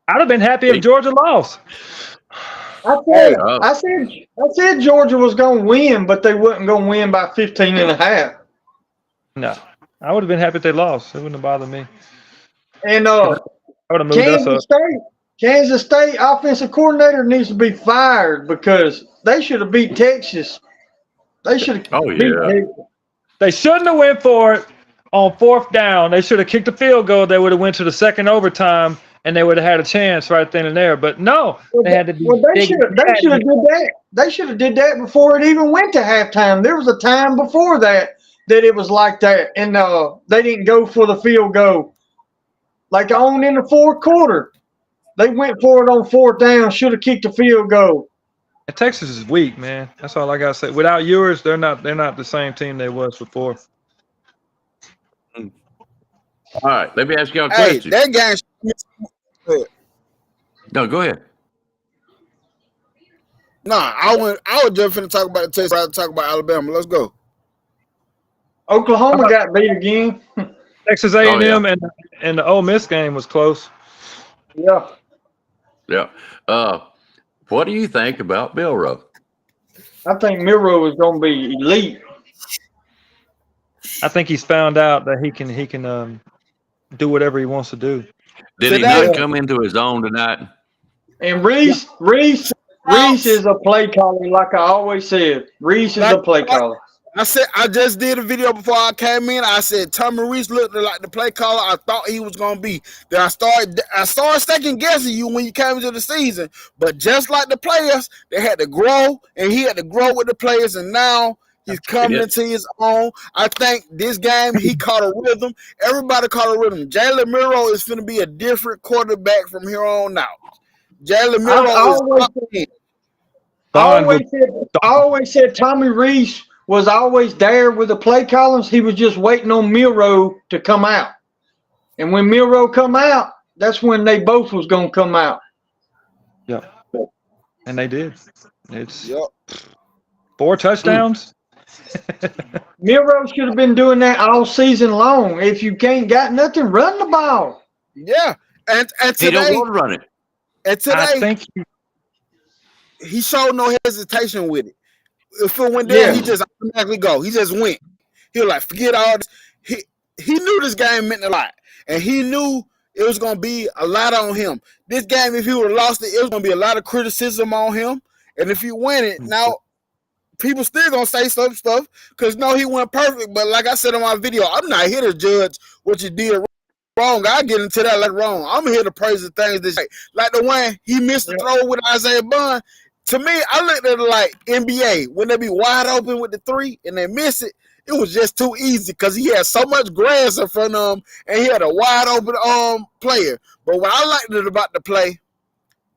Speaker 6: I'd have been happy if Georgia lost.
Speaker 9: I said Georgia was going to win, but they wasn't going to win by 15 and a half.
Speaker 6: No, I would have been happy if they lost. It wouldn't have bothered me.
Speaker 9: And
Speaker 6: I would have moved us up.
Speaker 9: Kansas State offensive coordinator needs to be fired because they should have beat Texas. They should have.
Speaker 1: Oh, yeah.
Speaker 6: They shouldn't have went for it on 4th down. They should have kicked the field goal. They would have went to the second overtime, and they would have had a chance right then and there. But no, they had to be.
Speaker 9: They should have did that. They should have did that before it even went to halftime. There was a time before that it was like that, and they didn't go for the field goal. Like on in the fourth quarter, they went for it on 4th down. Should have kicked the field goal.
Speaker 6: And Texas is weak, man. That's all I gotta say. Without Ewers, they're not the same team they was before.
Speaker 1: All right. Let me ask you a
Speaker 8: Hey,
Speaker 1: question.
Speaker 8: that game.
Speaker 1: No, go ahead.
Speaker 8: Nah, I was just finna talk about the Texas. I'll talk about Alabama. Let's go.
Speaker 9: Oklahoma got beat again.
Speaker 6: Texas A&M and the Ole Miss game was close.
Speaker 9: Yeah.
Speaker 1: Yeah. What do you think about Milroe?
Speaker 9: I think Milroe is going to be elite.
Speaker 6: I think he's found out that he can do whatever he wants to do.
Speaker 1: Did he not come into his own tonight?
Speaker 9: And Reese is a play caller, like I always said. Reese is a play caller.
Speaker 8: I just did a video before I came in. I said Tommy Reese looked like the play caller I thought he was gonna be. Then I started second guessing you when you came into the season. But just like the players, they had to grow, and he had to grow with the players, and now he's coming into his own. I think this game he caught a rhythm. Everybody caught a rhythm. Jalen Milroe is gonna be a different quarterback from here on out. Jalen Milroe
Speaker 9: I always said Tommy Reese was always there with the play callers. He was just waiting on Milroe to come out. And when Milroe come out, that's when they both was going to come out.
Speaker 6: Yeah. And they did. It's
Speaker 8: 4
Speaker 6: touchdowns.
Speaker 9: Milroe should have been doing that all season long. If you can't got nothing, run the ball.
Speaker 8: Yeah. And today,
Speaker 1: he don't want to run it.
Speaker 8: And today,
Speaker 6: I think
Speaker 8: he showed no hesitation with it. If it went there, he just automatically go. He just went. He was like, forget all this. He knew this game meant a lot. And he knew it was going to be a lot on him. This game, if he would have lost it, it was going to be a lot of criticism on him. And if he win it, now people still going to say some stuff because, no, he went perfect. But like I said in my video, I'm not here to judge what you did wrong. I get into that like wrong. I'm here to praise the things that like the one he missed the throw with Isaiah Bond. To me, I looked at it like NBA. When they be wide open with the 3 and they miss it, it was just too easy because he had so much grass in front of him and he had a wide open player. But what I liked it about the play,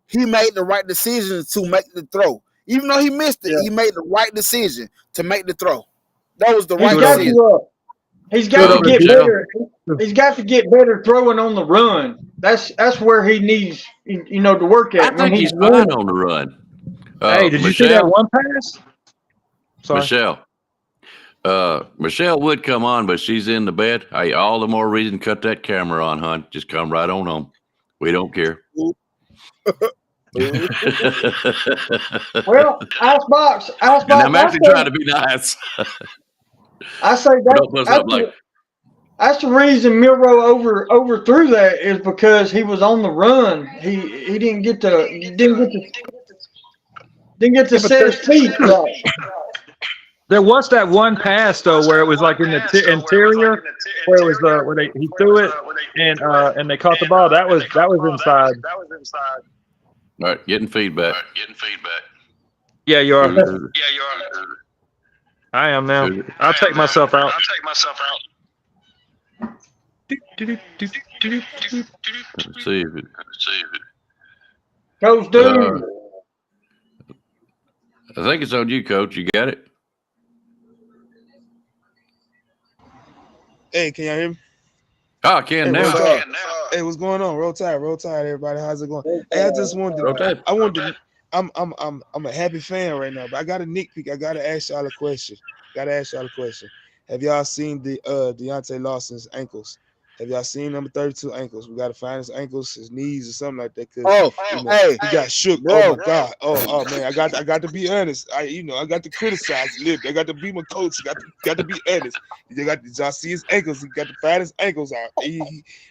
Speaker 8: he made the right decision to make the throw. Even though he missed it, he made the right decision to make the throw. That was the right decision.
Speaker 9: He's got to get better. He's got to get better throwing on the run. That's where he needs, to work at.
Speaker 1: I think he's fine on the run.
Speaker 6: Hey, did you see that one pass?
Speaker 1: Sorry. Michelle would come on, but she's in the bed. Hey, all the more reason cut that camera on, hon. Just come right on home. We don't care.
Speaker 9: Well, Icebox,
Speaker 1: And I'm actually
Speaker 9: I
Speaker 1: trying to be nice.
Speaker 9: say
Speaker 1: Don't put something like
Speaker 9: that's the reason Miro overthrew that is because he was on the run. He didn't get to set his feet right.
Speaker 6: There was that one pass though where it was like in the interior, where it was where he threw it and they caught the ball. That was inside.
Speaker 1: All right, getting feedback.
Speaker 6: Yeah, you are. I am now. I'll take myself out.
Speaker 1: Let's see if it.
Speaker 9: Coach Doom.
Speaker 1: I think it's on you, Coach. You got it?
Speaker 10: Hey, can y'all hear me?
Speaker 1: Oh, I can now.
Speaker 10: Hey, what's going on? Roll Tide, everybody. How's it going? Hey, I just wanted to.
Speaker 1: Roll Tide.
Speaker 10: I wanted to. I'm a happy fan right now, but I got a nitpick. I gotta ask y'all a question. Have y'all seen the Deontay Lawson's ankles? Have y'all seen number 32 ankles? We gotta find his ankles, his knees, or something like that. He got shook.
Speaker 8: Bro.
Speaker 10: Oh my God. Oh man. I got to be honest. I got to criticize a little bit. I got to be my coach. Got to be honest. Did y'all see his ankles? He got to find his ankles out.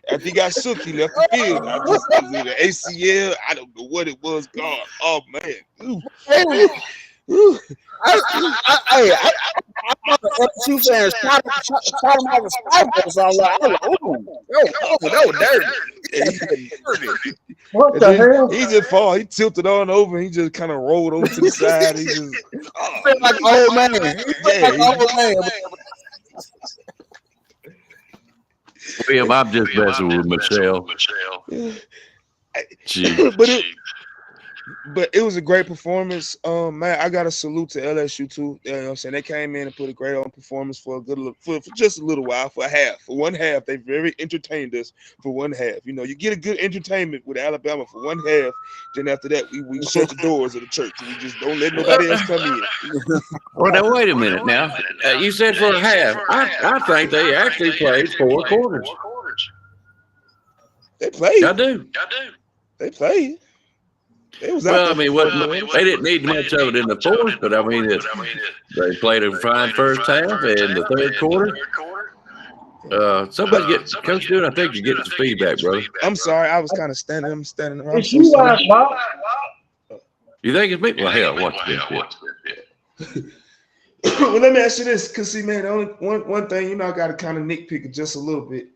Speaker 10: After he got shook, he left the field. Was it the ACL? I don't know what it was. God. Oh man. Ooh.
Speaker 8: I'm the LSU fans shot him out of the so I'm like, that was dirty.
Speaker 9: What the hell?
Speaker 10: He just fall. He tilted on over. He just kind of rolled over to the side. He just
Speaker 8: felt like an old man.
Speaker 1: William, I'm just messing with Michelle. Gee.
Speaker 10: But it was a great performance. Man, I got to salute to LSU too. You know what I'm saying? They came in and put a great on performance for just a little while, for a half. For one half, they very entertained us for one half. You know, you get a good entertainment with Alabama for one half. Then after that, we shut the doors of the church. We just don't let nobody else come in.
Speaker 1: Well, now wait a minute. Now you said for a half. I think they actually played 4 quarters.
Speaker 10: They played.
Speaker 1: I do.
Speaker 10: They played.
Speaker 1: Well, I mean, they didn't need much of it in the fourth, but I mean, they played a fine first half and the third quarter. Somebody get Coach Doon. I think you get the feedback, brother.
Speaker 10: I'm sorry, I was kind of standing. I'm standing around.
Speaker 9: It's you, Bob.
Speaker 1: You think it's me? Well, hell, watch this.
Speaker 10: Well, let me ask you this, because see, man, only one thing, I got to kind of nitpick it just a little bit.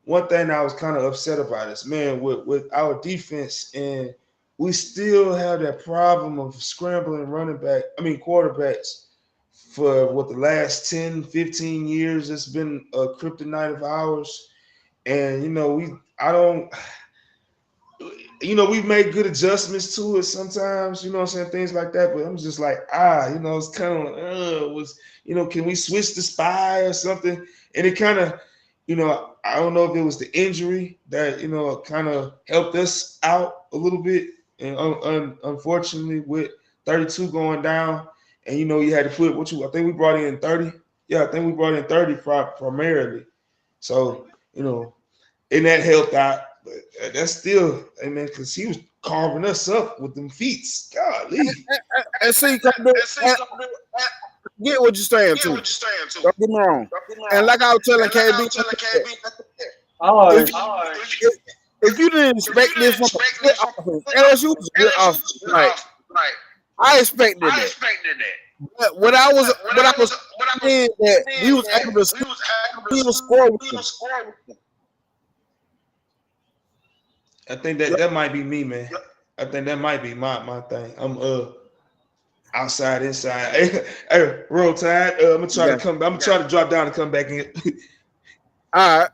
Speaker 10: One thing I was kind of upset about is, man, with our defense, and we still have that problem of scrambling quarterbacks for the last 10, 15 years. It's been a kryptonite of ours. And, we've made good adjustments to it sometimes, things like that. But I'm just like, it's kind of, can we switch the spy or something? And it kind of, I don't know if it was the injury that, kind of helped us out a little bit. And unfortunately, with 32 going down, and you had to put I think we brought in 30. Yeah, I think we brought in 30 primarily. So, and that helped out. But that's still, because he was carving us up with them feet. Golly.
Speaker 8: And see, get what you're saying too. Don't get me wrong. And like I was telling KB, if you didn't expect this from LSU was good offense, right? I expected that. But what I was saying that he was able to score with them.
Speaker 10: I think that might be me, man. I think that might be my thing. I'm outside, inside. Hey, Roll Tide. I'm gonna try to come. I'm gonna try to drop down and come back in.
Speaker 8: All right.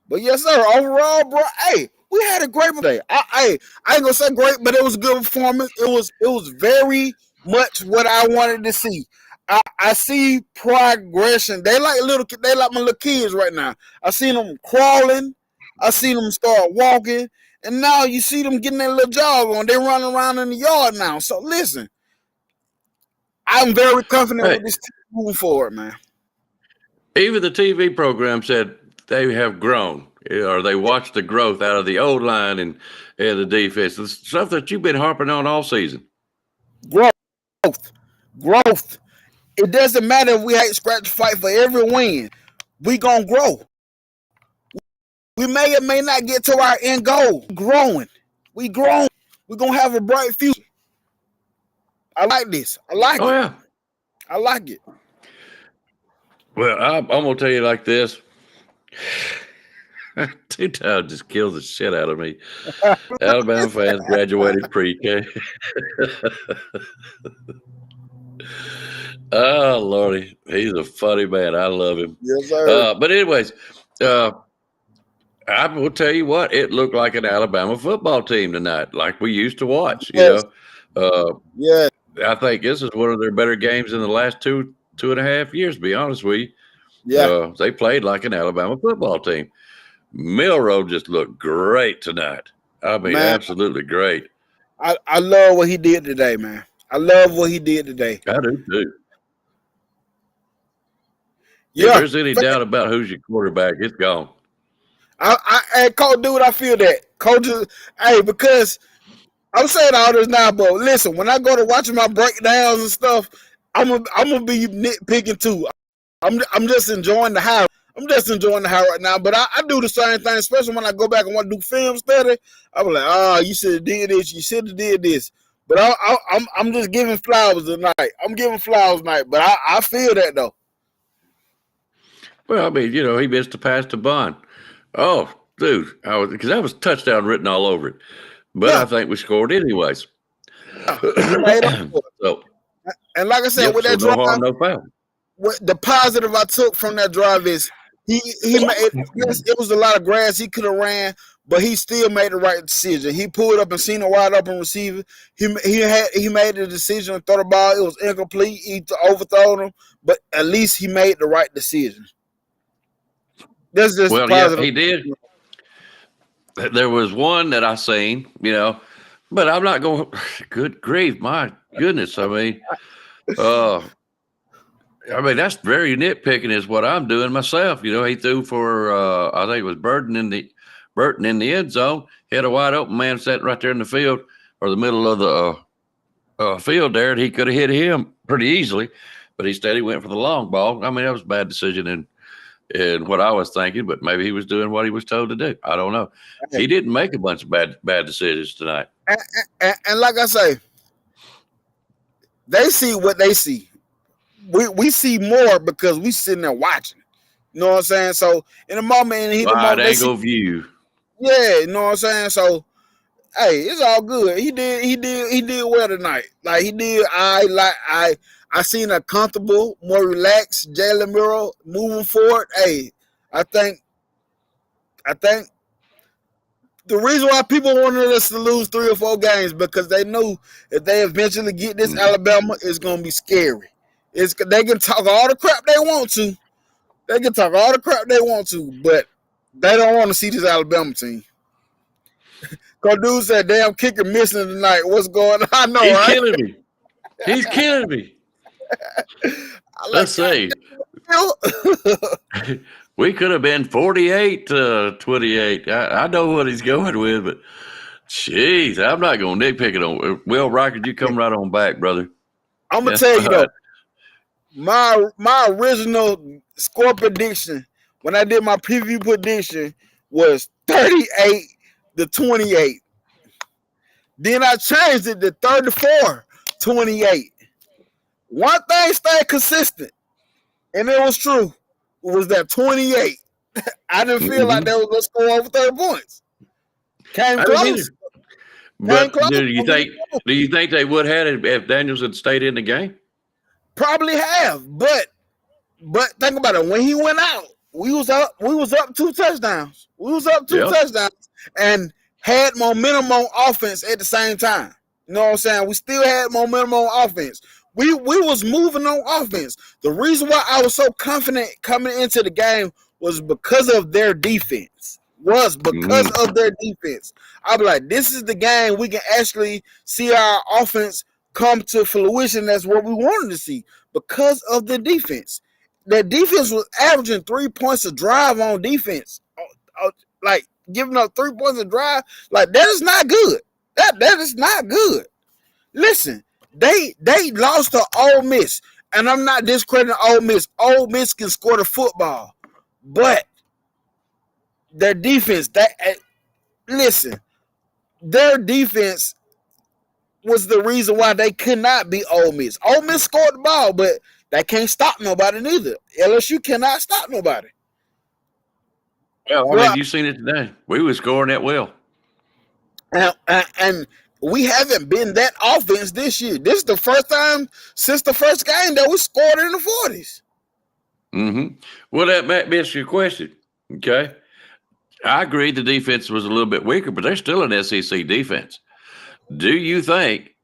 Speaker 8: But yes, sir. Overall, bro, hey, we had a great day. I ain't gonna say great, but it was a good performance. It was very much what I wanted to see. I see progression. They like my little kids right now. I seen them crawling. I seen them start walking, and now you see them getting their little jog on. They running around in the yard now. So listen, I'm very confident with this team moving forward, man.
Speaker 1: Even the TV program said they have grown. or they watch the growth out of the old line and the defense. The stuff that you've been harping on all season.
Speaker 8: Growth. It doesn't matter if we hate scratch fight for every win. We gonna grow. We may or may not get to our end goal. We growing. We're gonna have a bright future. I like this. I like it.
Speaker 1: Yeah.
Speaker 8: I like it.
Speaker 1: Well, I'm gonna tell you like this. 2 times just kills the shit out of me. Alabama fans graduated pre-K. Oh Lordy, he's a funny man. I love him.
Speaker 8: Yes, sir.
Speaker 1: But anyways, I will tell you what, it looked like an Alabama football team tonight, like we used to watch.
Speaker 8: Yes.
Speaker 1: Yeah. I think this is one of their better games in the last 2.5 years, to be honest with you.
Speaker 8: Yeah.
Speaker 1: They played like an Alabama football team. Milroe just looked great tonight. I mean,
Speaker 8: Man.
Speaker 1: absolutely great.
Speaker 8: I love what he did today, man. I love what he did today.
Speaker 1: I do too.
Speaker 8: Yeah.
Speaker 1: If there's any doubt about who's your quarterback, it's gone.
Speaker 8: Hey, Coach, dude, I feel that. Coaches, hey, because I'm saying all this now, but listen, when I go to watching my breakdowns and stuff, I'm gonna be nitpicking too. I'm just enjoying the high. I'm just enjoying the high right now. But I do the same thing, especially when I go back and want to do film study. I'm like, you should have did this. You should have did this. But I'm just giving flowers tonight. I'm giving flowers tonight. But I feel that though.
Speaker 1: Well, I mean, he missed the pass to Bond. Oh, dude, because that was touchdown written all over it. But
Speaker 8: Yeah.
Speaker 1: I think we scored anyways. So,
Speaker 8: And like I said, with that
Speaker 1: no
Speaker 8: drive,
Speaker 1: harm, no foul.
Speaker 8: what the positive I took from that drive is he made, yes, it was a lot of grass he could have ran, but he still made the right decision. He pulled up and seen a wide open receiver. He made the decision to throw the ball. It was incomplete. He overthrown him, but at least he made the right decision. That's just positive.
Speaker 1: Yeah, he did. There was one that I seen, but I'm not going. Good grief, my goodness! I mean, that's very nitpicking is what I'm doing myself. He threw for I think it was Burton in the end zone. He had a wide open man sitting right there in the field or the middle of the field there, and he could have hit him pretty easily, but instead he went for the long ball. I mean, that was a bad decision in what I was thinking, but maybe he was doing what he was told to do. I don't know. He didn't make a bunch of bad decisions tonight.
Speaker 8: And like I say, they see what they see. We see more because we sitting there watching. You know what I'm saying? So in the moment, in the
Speaker 1: Wide
Speaker 8: moment,
Speaker 1: angle view.
Speaker 8: yeah, you know what I'm saying? So hey, it's all good. He did well tonight. Like he did. I seen a comfortable, more relaxed Jalen Milroe moving forward. Hey, I think the reason why people wanted us to lose 3 or 4 games because they knew if they eventually get this Alabama, it's gonna be scary. They can talk all the crap they want to. But they don't want to see this Alabama team. Cause dude said, "Damn kicker missing tonight. What's going on?" I know,
Speaker 1: He's
Speaker 8: right?
Speaker 1: killing me. Let's see. We could have been 48-28. I know what he's going with, but jeez, I'm not going to nitpick it on. Will Rocket, you come right on back, brother.
Speaker 8: I'm gonna tell you though, my original score prediction when I did my preview prediction was 38-28. Then I changed it to 34-28. One thing stayed consistent, and it was true, was that 28. I didn't feel like they was going to score over 30 points. Came close.
Speaker 1: But do you think they would have had it if Daniels had stayed in the game?
Speaker 8: Probably have, but think about it. When he went out, we was up 2 touchdowns. Touchdowns and had momentum on offense at the same time. You know what I'm saying? We still had momentum on offense. We was moving on offense. The reason why I was so confident coming into the game was because of their defense. I'd be like, this is the game we can actually see our offense come to fruition. That's what we wanted to see because of the defense. The defense was averaging 3 points a drive on defense. like giving up 3 points a drive, like that is not good. That is not good. Listen, they lost to Ole Miss, and I'm not discrediting Ole Miss. Ole Miss can score the football, but their defense, listen, their defense was the reason why they could not beat Ole Miss. Ole Miss scored the ball, but they can't stop nobody neither. LSU cannot stop nobody.
Speaker 1: Well, I mean, you seen it today. We were scoring that well.
Speaker 8: And we haven't been that offense this year. This is the first time since the first game that we scored in the 40s.
Speaker 1: Mm-hmm. Well, that might be your question. Okay. I agree the defense was a little bit weaker, but they're still an SEC defense. Do you think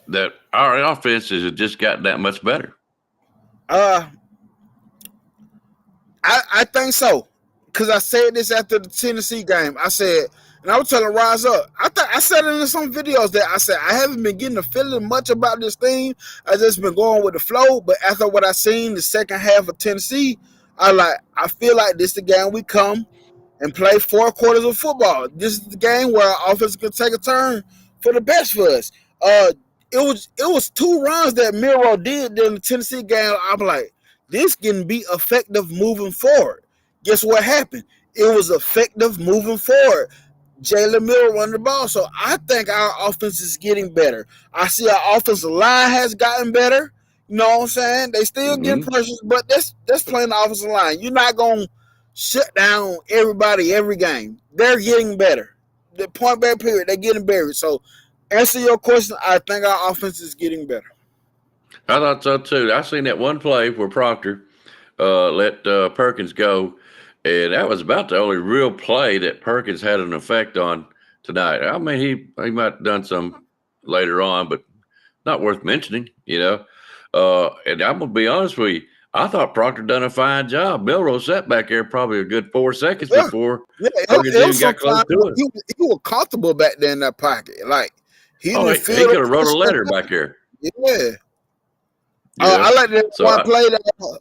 Speaker 1: that our offenses have just gotten that much better?
Speaker 8: I think so. Because I said this after the Tennessee game. I said, and I was telling Rise Up, I said it in some videos that I said, I haven't been getting a feeling much about this team. I just been going with the flow. But after what I seen the second half of Tennessee, I feel like this is the game we come and play 4 quarters of football. This is the game where our offense can take a turn for the best for us. It was 2 runs that Miro did during the Tennessee game. I'm like, this can be effective moving forward. Guess what happened? It was effective moving forward. Jalen Miller run the ball. So I think our offense is getting better. I see our offensive line has gotten better. You know what I'm saying? They still getting pressures, but that's playing the offensive line. You're not going to shut down everybody every game. They're getting better. The point back period, they're getting better. So answer your question, I think our offense is getting better.
Speaker 1: I thought so too. I seen that one play where Proctor let Perkins go, and that was about the only real play that Perkins had an effect on tonight. I mean, he might have done some later on, but not worth mentioning, you know. And I'm gonna be honest with you, I thought Proctor done a fine job. Milrose sat back there probably a good 4 seconds before Perkins even got close to it.
Speaker 8: He was comfortable back there in that pocket. Like he
Speaker 1: could have wrote a letter back there.
Speaker 8: Yeah. I like that one play.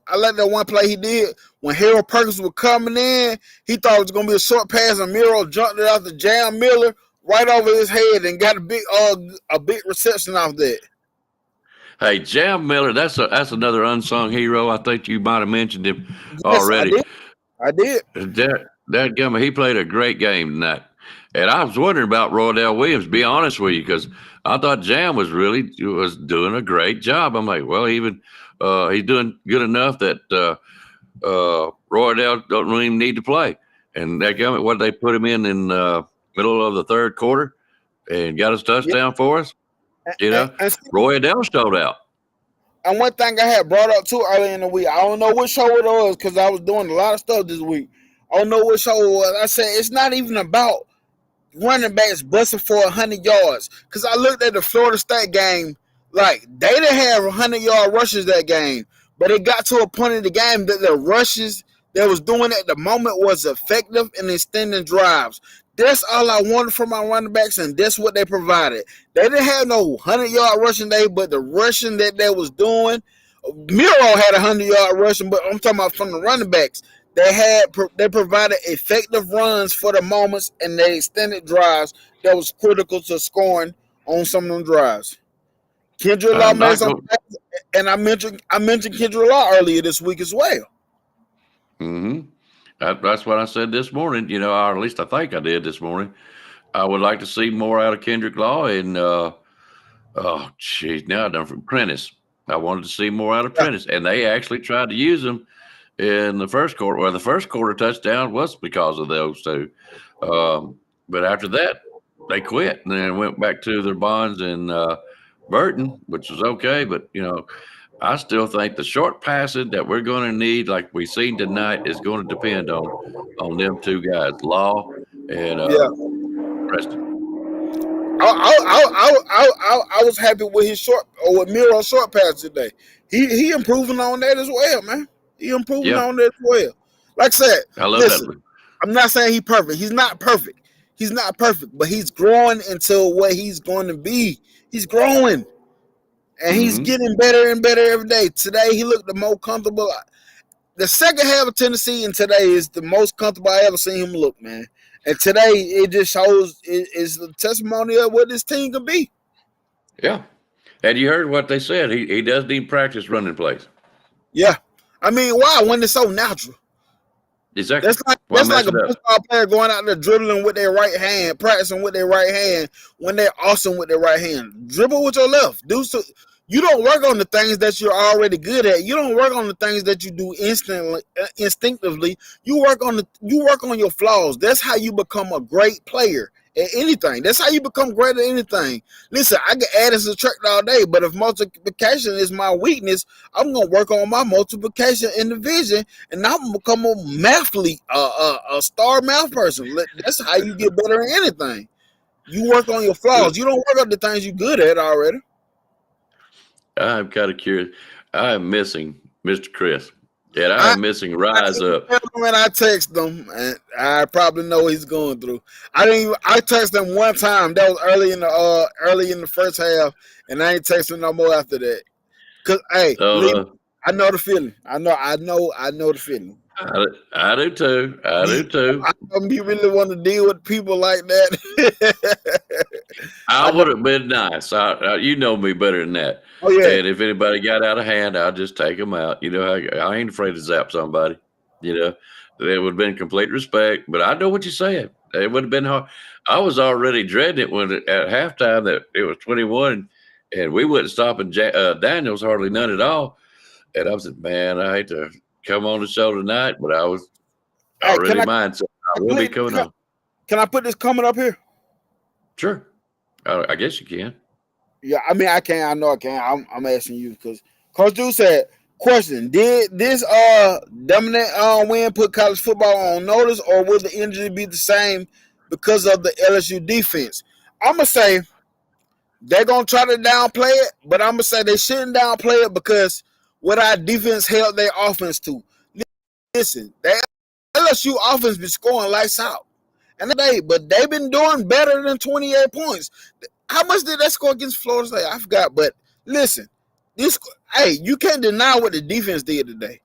Speaker 8: I like that one play he did when Harold Perkins was coming in. He thought it was gonna be a short pass, and Miro jumped it out to Jam Miller right over his head and got a big reception off that.
Speaker 1: Hey, Jam Miller, that's another unsung hero. I think you might have mentioned him already.
Speaker 8: I did.
Speaker 1: That guy, he played a great game tonight. And I was wondering about Roydell Williams, to be honest with you, because I thought Jam was doing a great job. I'm like, well, even he's doing good enough that Roydell don't really even need to play. And that guy, what they put him in middle of the third quarter and got us touchdown for us. You know, Roydell showed out.
Speaker 8: And one thing I had brought up too early in the week, I don't know what show it was because I was doing a lot of stuff this week. I don't know what show it was. I said it's not even about running backs busting for 100 yards. Because I looked at the Florida State game, like they didn't have 100-yard rushes that game, but it got to a point in the game that the rushes that was doing at the moment was effective in extending drives. That's all I wanted from my running backs, and that's what they provided. They didn't have no 100-yard rushing day, but the rushing that they was doing, Miro had 100-yard rushing, but I'm talking about from the running backs. They provided effective runs for the moments, and they extended drives that was critical to scoring on some of them drives. Kendrick Law made some, and I mentioned Kendrick Law earlier this week as well.
Speaker 1: Mm-hmm. That's what I said this morning, you know, or at least I think I did this morning. I would like to see more out of Kendrick Law and, now I done from Prentice. I wanted to see more out of Prentice, and they actually tried to use him in the first quarter. Well, the first quarter touchdown was because of those two. But after that, they quit and then went back to their Bonds and Burton, which was okay. But, you know, I still think the short passing that we're going to need, like we seen tonight, is going to depend on them two guys, Law and Preston.
Speaker 8: I was happy with his with Miro's short pass today. He improving on that as well, man. He improving on that as well. Like I said, listen, I'm not saying he's perfect. He's not perfect. He's not perfect, but he's growing into what he's going to be. He's growing. And he's getting better and better every day. Today, he looked the most comfortable. The second half of Tennessee and today is the most comfortable I ever seen him look, man. And today it just shows it's the testimony of what this team can be.
Speaker 1: Yeah. And you heard what they said. He does need practice running plays.
Speaker 8: Yeah. I mean, why? When it's so natural.
Speaker 1: Exactly.
Speaker 8: That's like
Speaker 1: Why
Speaker 8: that's
Speaker 1: mess
Speaker 8: like a
Speaker 1: it up?
Speaker 8: baseball player going out there dribbling with their right hand, practicing with their right hand when they're awesome with their right hand. Dribble with your left. Do so. You don't work on the things that you're already good at. You don't work on the things that you do instinctively. You work on your flaws. That's how you become a great player at anything. That's how you become great at anything. Listen, I can add and subtract all day, but if multiplication is my weakness, I'm gonna work on my multiplication in division, and I'm gonna become a mathlete, a star math person. That's how you get better at anything. You work on your flaws. You don't work on the things you're good at already.
Speaker 1: I'm kind of curious. I am missing Mr. Chris. And I am missing Rise Up.
Speaker 8: When I text him, and I probably know what he's going through. I texted him one time. That was early in the first half, and I ain't texting no more after that. Cause hey, I know the feeling. I know the feeling.
Speaker 1: I do too.
Speaker 8: You really want to deal with people like that?
Speaker 1: I would have been nice. You know me better than that.
Speaker 8: Oh yeah.
Speaker 1: And if anybody got out of hand, I'll just take them out. You know, I ain't afraid to zap somebody. You know, there would have been complete respect. But I know what you're saying. It would have been hard. I was already dreading it when at halftime that it was 21, and we wouldn't stop in Daniels hardly none at all. And I was like, man, I hate to come on the show tonight, but I was already mine, so I will be coming on.
Speaker 8: Can I put this comment up here?
Speaker 1: Sure. I guess you can.
Speaker 8: Yeah, I mean, I can. I know I can. I'm asking you because Coach Drew said, question, did this dominant win put college football on notice, or will the injury be the same because of the LSU defense? I'm going to say they're going to try to downplay it, but I'm going to say they shouldn't downplay it because what our defense held their offense to. Listen, the LSU offense been scoring lights out. But they've been doing better than 28 points. How much did that score against Florida State? I forgot. But listen, you can't deny what the defense did today.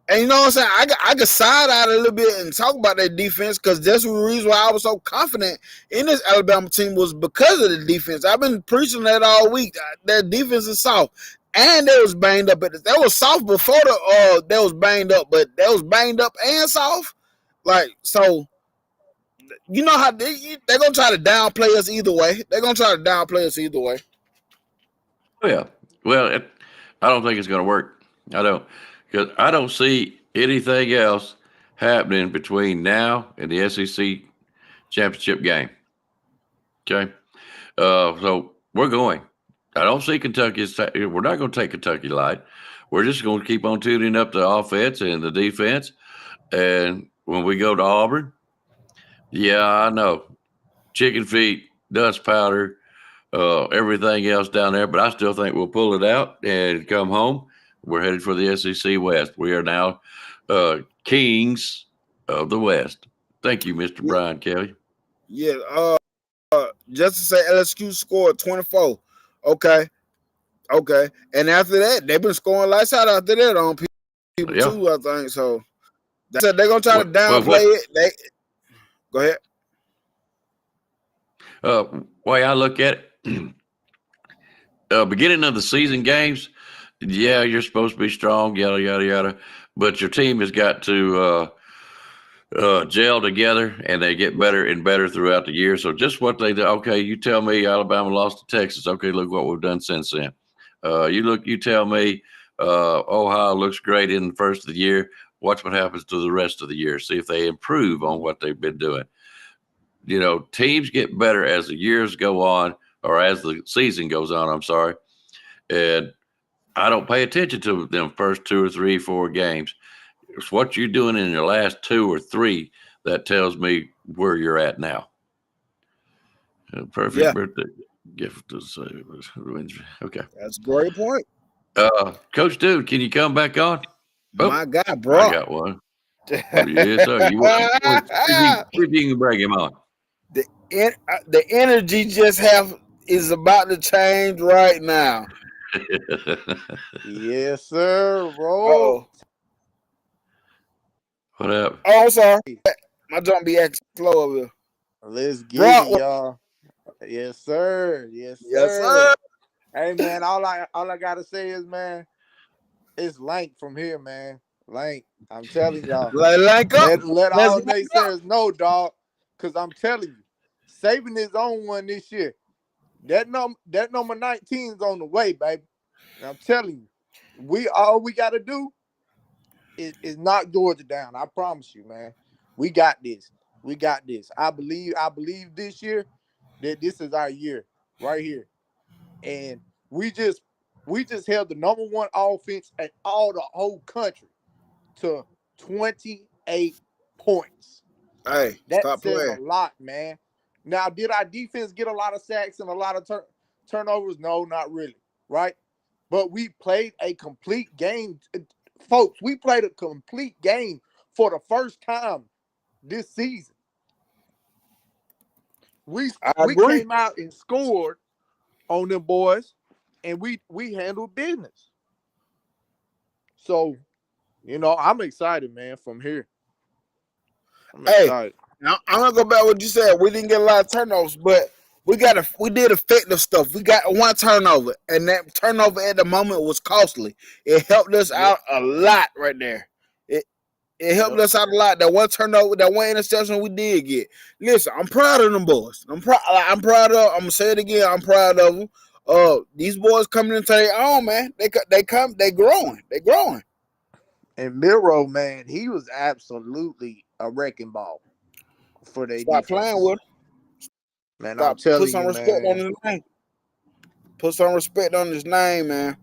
Speaker 8: And you know what I'm saying? I could side out a little bit and talk about that defense because that's the reason why I was so confident in this Alabama team was because of the defense. I've been preaching that all week. Their defense is soft. And they was banged up. They was soft before they was banged up, but they was banged up and soft. Like, so, you know how they're going to try to downplay us either way. They're going to try to downplay us either way.
Speaker 1: Oh, yeah. Well, I don't think it's going to work. I don't. Because I don't see anything else happening between now and the SEC championship game. Okay? So we're going. I don't see Kentucky. We're not going to take Kentucky light. We're just going to keep on tuning up the offense and the defense. And when we go to Auburn, yeah, I know. Chicken feet, dust powder, everything else down there. But I still think we'll pull it out and come home. We're headed for the SEC West. We are now kings of the West. Thank you, Mr. Brian Kelly.
Speaker 8: Yeah. Just to say, LSU scored 24. Okay. And after that, they've been scoring lights out after that on people too, I think. So they're going to try to downplay it. Go ahead.
Speaker 1: Way I look at it, beginning of the season games, yeah, you're supposed to be strong, yada, yada, yada. But your team has got to gel together, and they get better and better throughout the year. So just what they do. Okay, you tell me Alabama lost to Texas. Okay, look what we've done since then. You tell me Ohio looks great in the first of the year. Watch what happens to the rest of the year. See if they improve on what they've been doing. You know, teams get better as the years go on, or as the season goes on, I'm sorry. And I don't pay attention to them first 2 or 3, 4 games. It's what you're doing in your last 2 or 3 that tells me where you're at now. Perfect birthday gift to say. Okay.
Speaker 8: That's a great point.
Speaker 1: Coach Dude, can you come back on?
Speaker 8: My God, bro.
Speaker 1: I got one. Yes, sir. See if you can bring him on.
Speaker 8: The energy is about to change right now.
Speaker 11: Yes, sir. Roll.
Speaker 1: What up?
Speaker 8: Oh, I'm sorry. My jump be acting slow over here.
Speaker 11: Let's get
Speaker 8: Brock,
Speaker 11: it, y'all. Yes, sir. Yes,
Speaker 8: yes,
Speaker 11: sir.
Speaker 8: sir.
Speaker 11: Hey, man, all I gotta say is, man, it's Lank from here, man. Lank. I'm telling y'all.
Speaker 8: Link up.
Speaker 11: Let
Speaker 8: Let's
Speaker 11: all
Speaker 8: link up.
Speaker 11: naysayers know, dog. Cause I'm telling you, Saban is on one this year. That number 19 is on the way, baby. And I'm telling you, all we gotta do is knock Georgia down. I promise you, man. We got this. We got this. I believe this year that this is our year right here. And we just held the number one offense at all the whole country to 28 points.
Speaker 8: Hey,
Speaker 11: That
Speaker 8: stop
Speaker 11: says
Speaker 8: playing.
Speaker 11: a lot, man. Now, did our defense get a lot of sacks and a lot of turnovers? No, not really, right? But we played a complete game. Folks, we played a complete game for the first time this season. We
Speaker 8: agree.
Speaker 11: came out and scored on them boys, and we handled business. So, I'm excited, man, from here. I'm excited.
Speaker 8: Now, I'm gonna go back to what you said. We didn't get a lot of turnovers, but we did effective stuff. We got one turnover, and that turnover at the moment was costly. It helped us out a lot right there. It helped us out a lot. That one turnover, that one interception we did get. Listen, I'm proud of them boys. I'm proud of. I'm gonna say it again. I'm proud of them. These boys coming into their own, man. They growing.
Speaker 11: And Miro, man, he was absolutely a wrecking ball for their defense.
Speaker 8: Stop playing with him.
Speaker 11: Man,
Speaker 8: Stop.
Speaker 11: I'm telling
Speaker 8: Put some
Speaker 11: you,
Speaker 8: respect
Speaker 11: man.
Speaker 8: on his name. Put some respect on his name, man.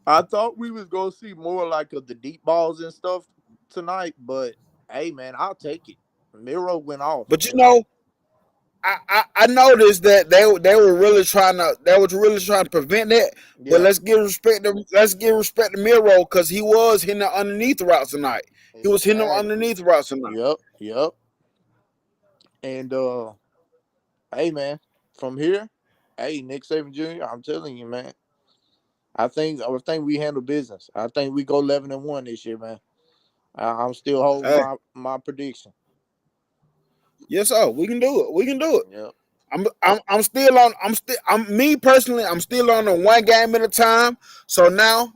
Speaker 11: I thought we was gonna see more like of the deep balls and stuff tonight, but hey, man, I'll take it. Miro went off.
Speaker 8: But I noticed that they were really trying to prevent that.
Speaker 11: Yeah.
Speaker 8: But let's give respect to Miro because he was hitting the underneath routes tonight. He was hitting them underneath routes tonight.
Speaker 11: Yep. And hey, man, from here, hey, Nick Saban Jr., I'm telling you, man. I think we handle business. I think we go 11-1 this year, man. I'm still holding my prediction.
Speaker 8: Yes, sir. We can do it.
Speaker 11: Yep.
Speaker 8: I'm still on the one game at a time. So now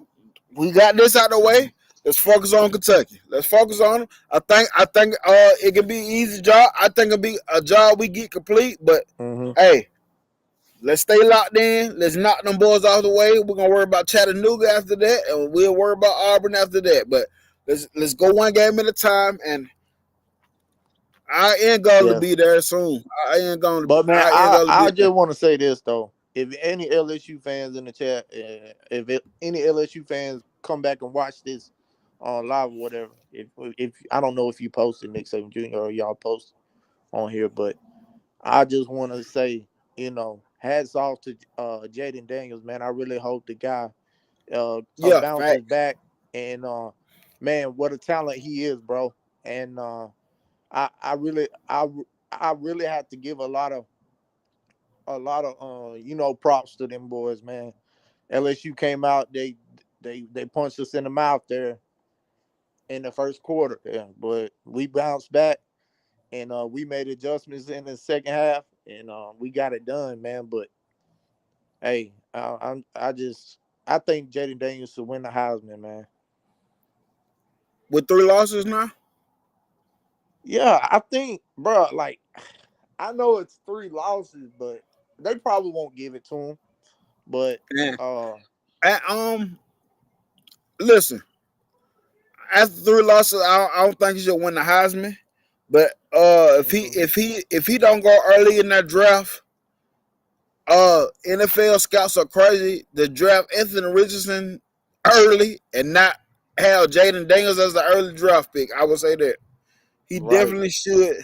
Speaker 8: we got this out of the way. Let's focus on Kentucky. Let's focus on them. I think it can be an easy job. I think it'll be a job we get complete. But hey, let's stay locked in. Let's knock them boys off the way. We're gonna worry about Chattanooga after that, and we'll worry about Auburn after that. But let's go one game at a time, and I ain't going to be there soon.
Speaker 11: But man, I just want to say this though: if any LSU fans in the chat, any LSU fans come back and watch this on live or whatever, if I don't know if you posted Nick Saban Jr. or y'all posted on here, but I just want to say, hats off to Jaden Daniels, man. I really hope the guy bounces back, and man, what a talent he is, bro. And I really have to give a lot of props to them boys, man. LSU came out, they punched us in the mouth there in the first quarter, but we bounced back and we made adjustments in the second half, and we got it done, man. But hey, I think Jaden Daniels should win the Heisman, man.
Speaker 8: With 3 losses now?
Speaker 11: Yeah, I think, bro, like, I know it's 3 losses, but they probably won't give it to him. But
Speaker 8: listen, after 3 losses, I don't think he should win the Heisman. But if he don't go early in that draft, NFL scouts are crazy to draft Anthony Richardson early and not have Jaden Daniels as the early draft pick. I would say that. He definitely should.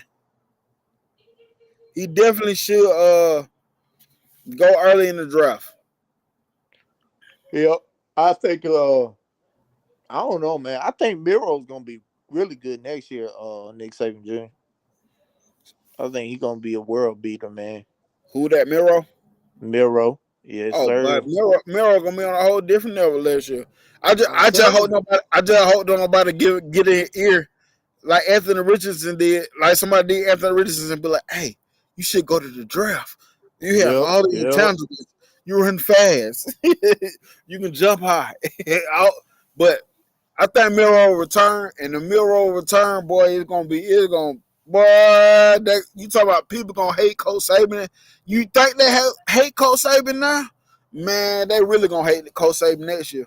Speaker 8: He definitely should go early in the draft.
Speaker 11: Yep. I think I don't know, man. I think Miro's gonna be really good next year, Nick Saban Jr. I think he's gonna be a world beater, man.
Speaker 8: Who that, Miro?
Speaker 11: Miro. Yes, sir.
Speaker 8: But Miro gonna be on a whole different level this year. I just hope nobody get an ear like Anthony Richardson did, like somebody did Anthony Richardson and be like, hey, you should go to the draft. You have all the intangibles. You run fast. You can jump high. But I think Miro will return, and the Miro return, boy, you talk about people gonna hate Coach Saban. You think they hate Coach Saban now? Man, they really gonna hate Coach Saban next year.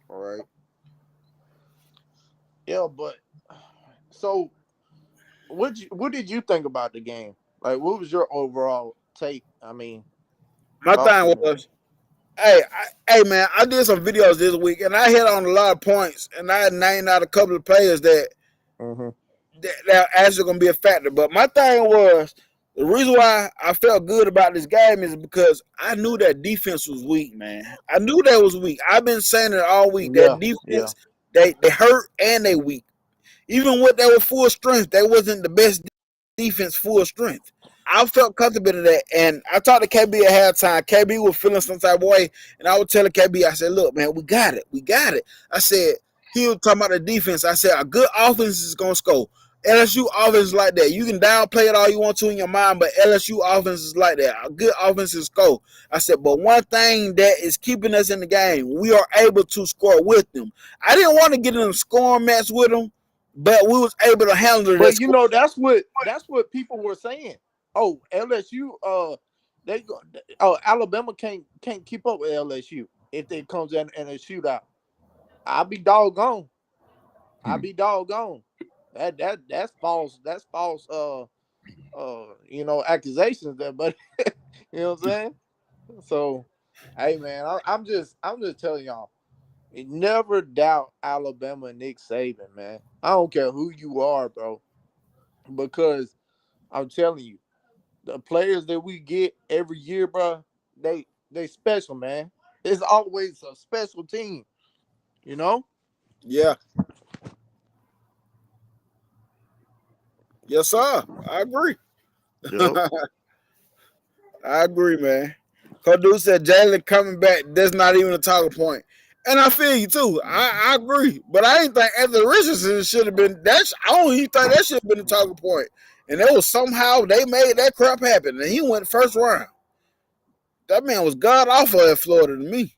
Speaker 8: All right.
Speaker 11: Yeah, but so what did you think about the game? Like, what was your overall take? I mean,
Speaker 8: my thing was, hey, man, I did some videos this week, and I hit on a lot of points, and I named out a couple of players that that actually going to be a factor. But my thing was, the reason why I felt good about this game is because I knew that defense was weak, man. I knew that was weak. I've been saying it all week. That defense, they hurt and they weak. Even when they were full strength, they wasn't the best defense full strength. I felt comfortable in that, and I talked to KB at halftime. KB was feeling some type of way, and I was telling KB, I said, look, man, we got it. I said, he was talking about the defense. I said, a good offense is going to score. LSU offense is like that. You can downplay it all you want to in your mind, but LSU offense is like that. A good offense is score. I said, but one thing that is keeping us in the game, we are able to score with them. I didn't want to get in a scoring match with them, but we was able to handle it.
Speaker 11: But you know, that's what people were saying. Oh, LSU, Alabama can't keep up with LSU if it comes in a shootout. I'll be doggone. That's false. That's false. Accusations there, but you know what I'm saying. So, hey man, I'm just telling y'all, never doubt Alabama and Nick Saban, man. I don't care who you are, bro, because I'm telling you, the players that we get every year, bro, they special, man. It's always a special team, you know?
Speaker 8: Yeah. Yes, sir. I agree.
Speaker 11: Yep.
Speaker 8: I agree, man. Coach said Jalen coming back, that's not even a talking point. And I feel you too. I agree. But I didn't think Anthony Richardson should have been I don't even think that should have been a talking point. And it was somehow they made that crap happen. And he went first round. That man was god awful at Florida to me.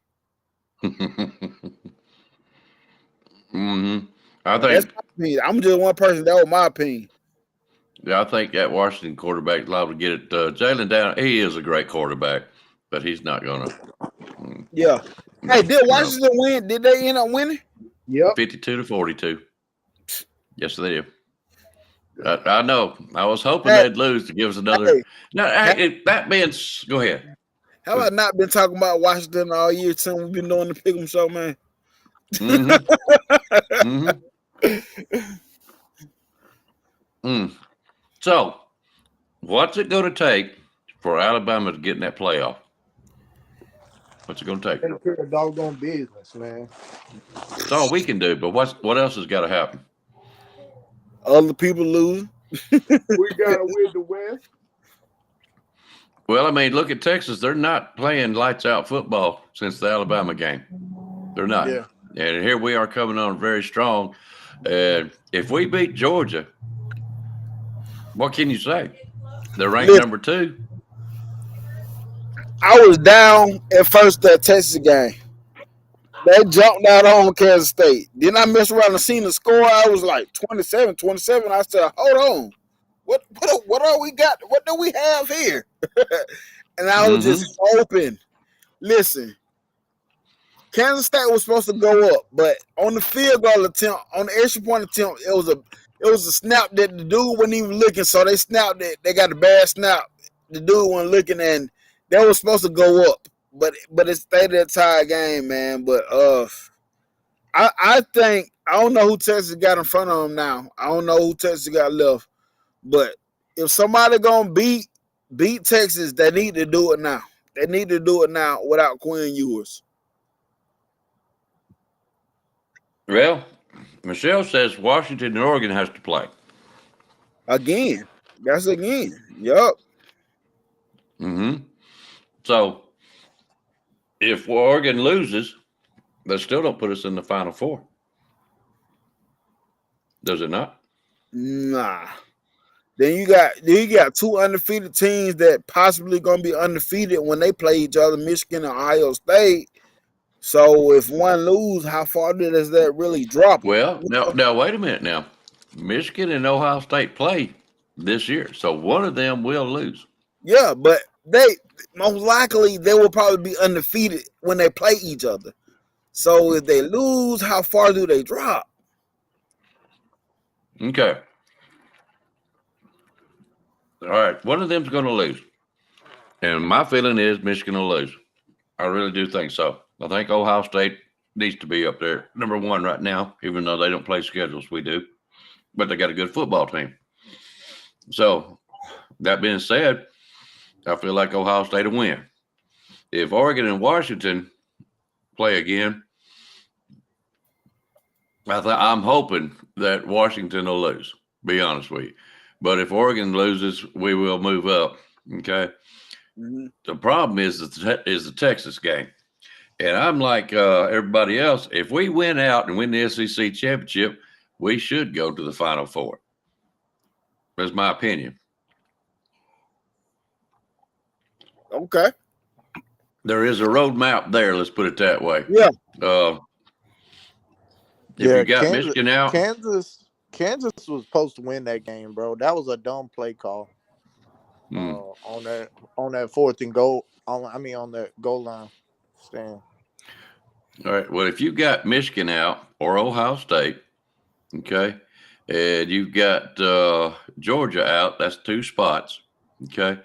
Speaker 1: I think
Speaker 8: that's my opinion. I'm just one person. That was my opinion.
Speaker 1: Yeah, I think that Washington quarterback is liable to get it. Jalen down. He is a great quarterback, but he's not going to.
Speaker 8: Yeah. Hey, did Washington win? Did they end up winning?
Speaker 9: Yep.
Speaker 1: 52-42. Yes, they did. I know. I was hoping they'd lose to give us another. That being, go ahead.
Speaker 8: Have I not been talking about Washington all year since we've been doing the Pick'em show, man?
Speaker 1: So, what's it going to take for Alabama to get in that playoff? What's it going to take?
Speaker 11: Take care of doggone business, man.
Speaker 1: That's all we can do. But what else has got to happen?
Speaker 8: Other people losing.
Speaker 9: We gotta win the West.
Speaker 1: Well, I mean, look at Texas. They're not playing lights out football since the Alabama game. They're not.
Speaker 11: Yeah.
Speaker 1: And here we are coming on very strong. If we beat Georgia, what can you say? They're ranked number 2.
Speaker 8: I was down at first that Texas game. They jumped out on Kansas State. Then I messed around and seen the score. I was like 27-27. I said, hold on. What are we got? What do we have here? And I was just hoping. Listen, Kansas State was supposed to go up, but on the field goal attempt, on the extra point attempt, it was a snap that the dude wasn't even looking. So they snapped it. They got a bad snap. The dude wasn't looking, and they were supposed to go up. But it stayed a tie game, man. But I think I don't know who Texas got in front of them now. I don't know who Texas got left. But if somebody gonna beat Texas, they need to do it now. They need to do it now without Quinn Ewers.
Speaker 1: Well, Michelle says Washington and Oregon has to play
Speaker 8: again. That's again. Yup.
Speaker 1: So if Oregon loses, they still don't put us in the Final Four. Does it not?
Speaker 8: Nah. Then you got two undefeated teams that possibly gonna be undefeated when they play each other, Michigan and Ohio State. So if one lose, how far does that really drop?
Speaker 1: Well, now wait a minute. Now, Michigan and Ohio State play this year, so one of them will lose.
Speaker 8: Yeah, but they most likely they will probably be undefeated when they play each other. So if they lose, how far do they drop?
Speaker 1: Okay. All right, one of them's going to lose, and my feeling is Michigan will lose. I really do think so. I think Ohio State needs to be up there, number one right now, even though they don't play schedules. We do, but they got a good football team. So that being said, I feel like Ohio State will win. If Oregon and Washington play again, I'm hoping that Washington will lose, be honest with you. But if Oregon loses, we will move up, okay?
Speaker 8: Mm-hmm.
Speaker 1: The problem is the Texas game. And I'm like everybody else, if we win out and win the SEC championship, we should go to the Final Four. That's my opinion.
Speaker 8: Okay.
Speaker 1: There is a roadmap there, let's put it that way.
Speaker 8: Yeah.
Speaker 1: If you got Michigan out.
Speaker 11: Kansas was supposed to win that game, bro. That was a dumb play call. On that fourth and goal. On that goal line stand.
Speaker 1: All right. Well, if you got Michigan out or Ohio State, okay, and you've got Georgia out, that's two spots, okay.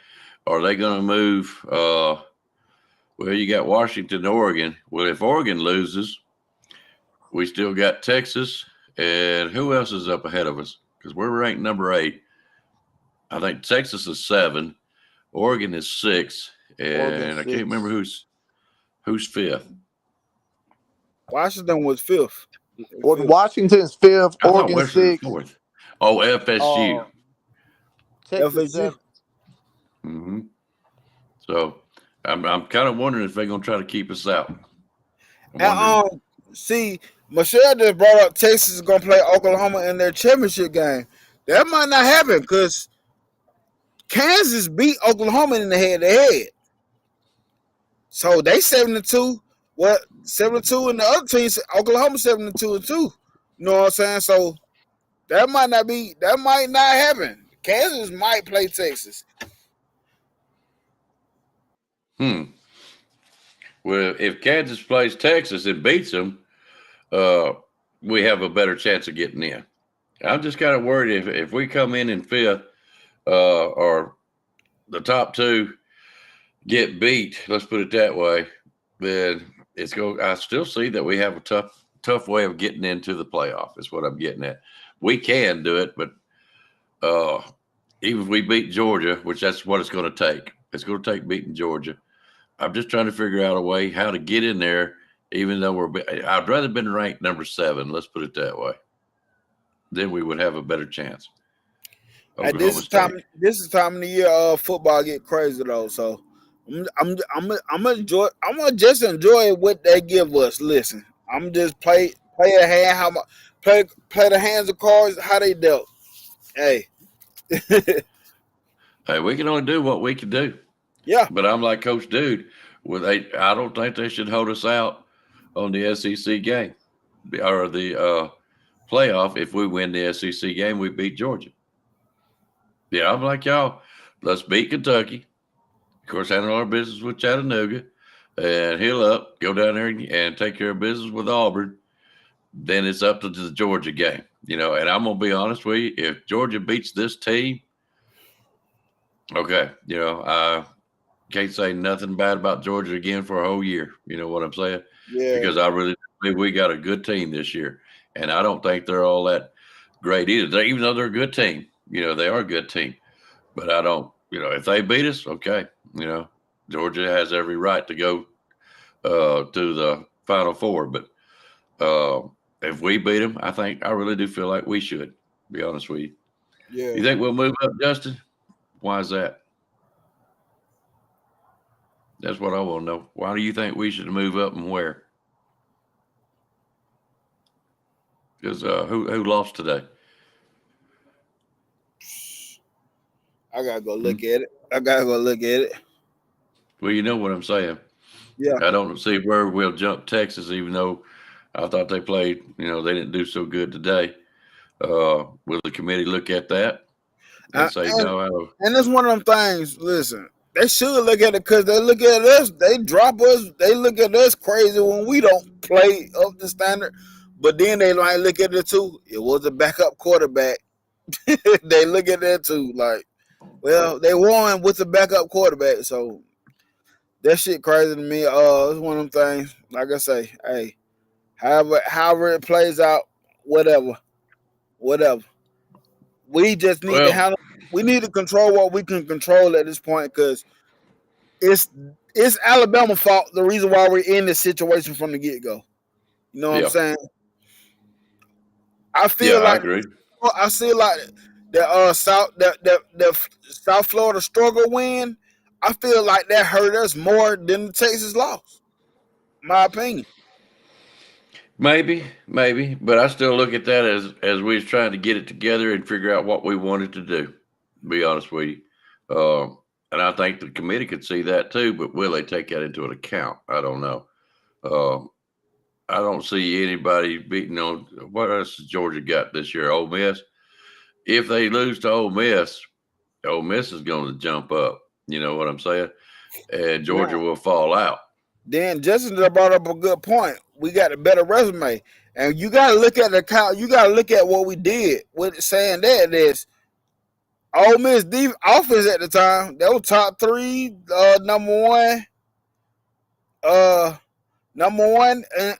Speaker 1: Are they going to move? Well, you got Washington, Oregon. Well, if Oregon loses, we still got Texas, and who else is up ahead of us? Because we're ranked number 8. I think Texas is 7, Oregon is 6, and I can't remember who's 5th.
Speaker 8: Washington was 5th.
Speaker 11: Washington's 5th. Oregon 6th.
Speaker 1: 4th. Oh, FSU.
Speaker 11: Texas 7th.
Speaker 1: Mm-hmm. So I'm kind of wondering if they're going to try to keep us out.
Speaker 8: See, Michelle just brought up Texas is going to play Oklahoma in their championship game. That might not happen because Kansas beat Oklahoma in the head-to-head. So they 7-2. What 7-2 and the other teams, Oklahoma 7-2. You know what I'm saying? So that might not happen. Kansas might play Texas.
Speaker 1: Well, if Kansas plays Texas and beats them, we have a better chance of getting in. I'm just kind of worried if we come in 5th or the top 2 get beat, let's put it that way, then I still see that we have a tough way of getting into the playoff is what I'm getting at. We can do it, but even if we beat Georgia, which that's what it's going to take. It's going to take beating Georgia. I'm just trying to figure out a way how to get in there, even though I'd rather been ranked number 7. Let's put it that way. Then we would have a better chance.
Speaker 8: This is time of the year football get crazy though. So I'm gonna just enjoy what they give us. Listen, I'm just play a hand play the hands of cards how they dealt. Hey.
Speaker 1: Hey, we can only do what we can do.
Speaker 8: Yeah.
Speaker 1: But I'm like Coach Dude. I don't think they should hold us out on the SEC game or the playoff. If we win the SEC game, we beat Georgia. Yeah, I'm like y'all. Let's beat Kentucky. Of course, handle our business with Chattanooga and heal up, go down there and take care of business with Auburn. Then it's up to the Georgia game, and I'm going to be honest with you. If Georgia beats this team, okay, I can't say nothing bad about Georgia again for a whole year. You know what I'm saying?
Speaker 8: Yeah.
Speaker 1: Because I really believe we got a good team this year. And I don't think they're all that great either. Even though they're a good team, they are a good team. But I don't, if they beat us, okay. Georgia has every right to go to the Final Four. But if we beat them, I really do feel like we should, be honest with you.
Speaker 8: Yeah.
Speaker 1: You think we'll move up, Justin? Why is that? That's what I want to know. Why do you think we should move up and where? Because who lost today?
Speaker 8: I gotta go look at it.
Speaker 1: Well, you know what I'm saying.
Speaker 8: Yeah.
Speaker 1: I don't see where we'll jump Texas, even though I thought they played. You know, they didn't do so good today. Will the committee look at that and say no?
Speaker 8: And it's one of them things. Listen, they should look at it because they look at us. They drop us. They look at us crazy when we don't play up the standard. But then they might look at it too. It was a backup quarterback. They look at that too. Like, well, they won with a backup quarterback. So that shit crazy to me. It's one of them things. Like I say, hey, however it plays out, whatever. We just need to handle. We need to control what we can control at this point because it's Alabama's fault. The reason why we're in this situation from the get go. You know what I'm saying? I feel like I agree. I see like the South Florida struggle win. I feel like that hurt us more than the Texas loss. My opinion.
Speaker 1: Maybe, but I still look at that as we was trying to get it together and figure out what we wanted to do. To be honest with you, and I think the committee could see that too. But will they take that into account? I don't know. I don't see anybody beating on what else has Georgia got this year. Ole Miss. If they lose to Ole Miss is going to jump up. You know what I'm saying? And Georgia will fall out.
Speaker 8: Then Justin brought up a good point. We got a better resume, and you got to look at the count. You got to look at what we did. With saying that is, Ole Miss offense at the time, they were top 3, number one, and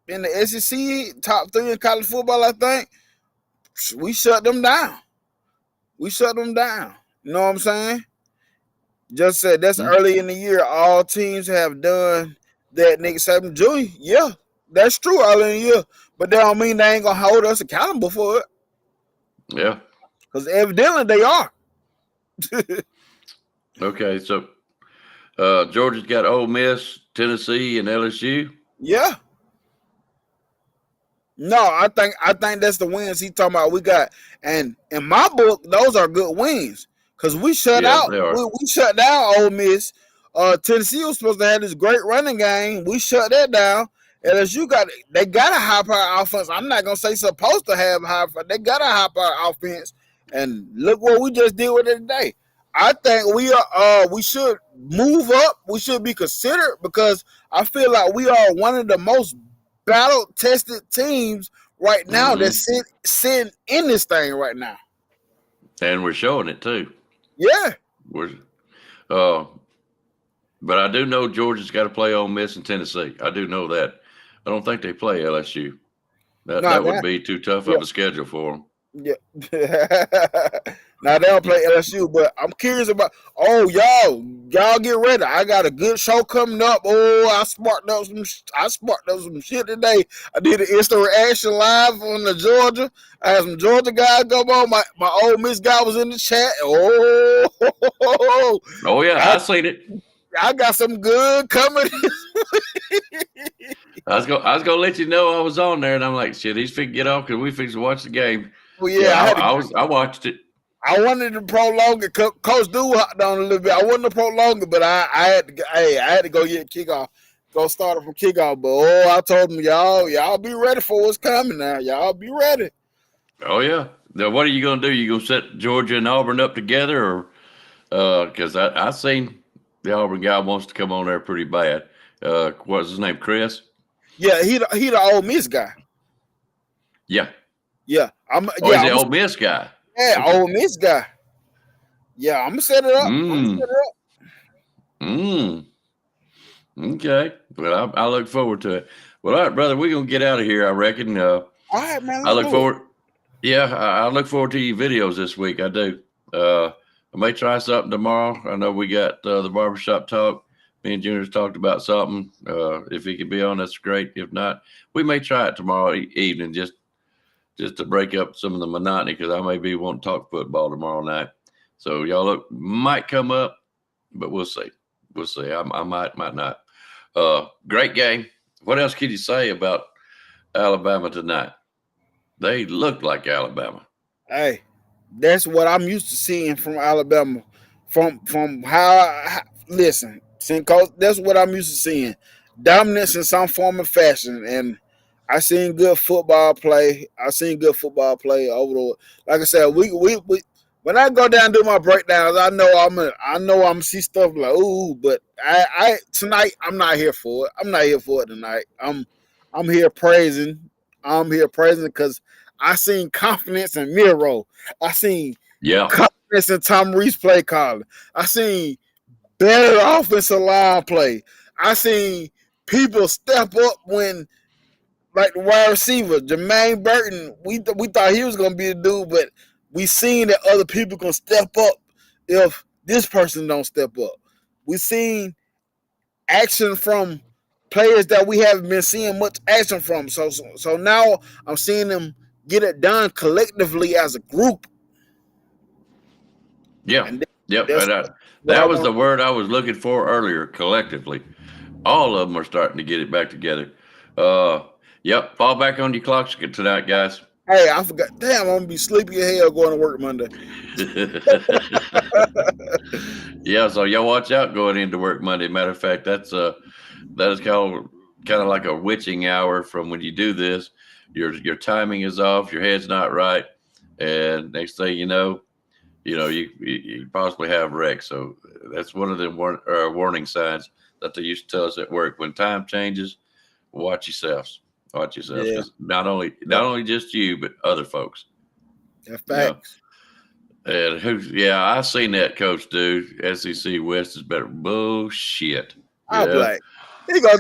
Speaker 8: in the SEC, top 3 in college football. I think we shut them down. You know what I'm saying? Just said that's early in the year. All teams have done that. Nick Saban Jr. Yeah, that's true early in the year, but that don't mean they ain't gonna hold us accountable for it.
Speaker 1: Yeah,
Speaker 8: because evidently they are.
Speaker 1: Okay, so Georgia's got Ole Miss, Tennessee, and LSU.
Speaker 8: Yeah. No, I think that's the wins he talking about. We got, and in my book, those are good wins. Because we shut out, we shut down Ole Miss. Tennessee was supposed to have this great running game. We shut that down. LSU they got a high power offense. I'm not gonna say supposed to have high power. They got a high power offense. And look what we just did with it today. I think we should move up. We should be considered because I feel like we are one of the most battle tested teams right now that's sitting in this thing right now.
Speaker 1: And we're showing it too.
Speaker 8: Yeah.
Speaker 1: But I do know Georgia's got to play Ole Miss and Tennessee. I do know that. I don't think they play LSU. That would be too tough of a schedule for them.
Speaker 8: Yeah. Now they don't play LSU, but I'm curious about. Oh, y'all get ready. I got a good show coming up. Oh, I sparked up some shit today. I did an instant reaction live on the Georgia. I had some Georgia guys go on. My Ole Miss guy was in the chat.
Speaker 1: Oh yeah, I seen it.
Speaker 8: I got some good coming.
Speaker 1: I was gonna let you know I was on there, and I'm like, shit, he's fixing to get off because we fixed to watch the game.
Speaker 8: Well, yeah,
Speaker 1: I watched it.
Speaker 8: I wanted to prolong it. Coach Du hopped on a little bit. I wanted to prolong it, but I had to go get kickoff. Go start it from kickoff. But I told them, y'all be ready for what's coming now. Y'all be ready.
Speaker 1: Oh yeah. Now what are you gonna do? You gonna set Georgia and Auburn up together, or because I seen the Auburn guy wants to come on there pretty bad. What's his name? Chris?
Speaker 8: Yeah, he the Ole Miss guy.
Speaker 1: Yeah.
Speaker 8: Yeah.
Speaker 1: He's the Ole Miss guy.
Speaker 8: Yeah, okay. Ole Miss guy. Yeah, I'm gonna set it up.
Speaker 1: Okay. Well, I look forward to it. Well, all right, brother, we're gonna get out of here, I reckon. All
Speaker 8: right, man.
Speaker 1: I look forward. Yeah, I look forward to your videos this week. I do. I may try something tomorrow. I know we got the barbershop talk. Me and Junior's talked about something. If he can be on, that's great. If not, we may try it tomorrow evening just to break up some of the monotony because I may be wanting to talk football tomorrow night. So y'all might come up, but we'll see. We'll see. I might not. Great game. What else can you say about Alabama tonight? They look like Alabama.
Speaker 8: Hey, That's what I'm used to seeing from Alabama. From how listen, that's what I'm used to seeing. Dominance in some form of fashion. And I seen good football play. Over the, like I said, we when I go down and do my breakdowns, I know I'm see stuff like ooh, but I tonight I'm not here for it. I'm not here for it tonight. I'm here praising. I'm here praising because I seen confidence in Miro. I seen confidence in Tom Reese play calling. I seen better offensive line play. I seen people step up when, like the wide receiver, Jermaine Burton, we thought he was going to be the dude, but we seen that other people can step up if this person don't step up. We seen action from players that we haven't been seeing much action from. So now I'm seeing them get it done collectively as a group.
Speaker 1: Yeah. That was the word I was looking for earlier, collectively. All of them are starting to get it back together. Yep. Fall back on your clocks tonight, guys.
Speaker 8: Hey, I forgot. Damn, I'm going to be sleepy as hell going to work Monday.
Speaker 1: Yeah, so y'all watch out going into work Monday. Matter of fact, that is kind of like a witching hour from when you do this. Your timing is off, your head's not right, and next thing you know, you possibly have wreck. So that's one of the warning signs that they used to tell us at work. When time changes, watch yourselves. Watch yourselves.
Speaker 8: Yeah.
Speaker 1: Not only just you, but other folks.
Speaker 8: That's facts.
Speaker 1: And I seen that coach do. SEC West is better. Bullshit.
Speaker 8: I'm like, he go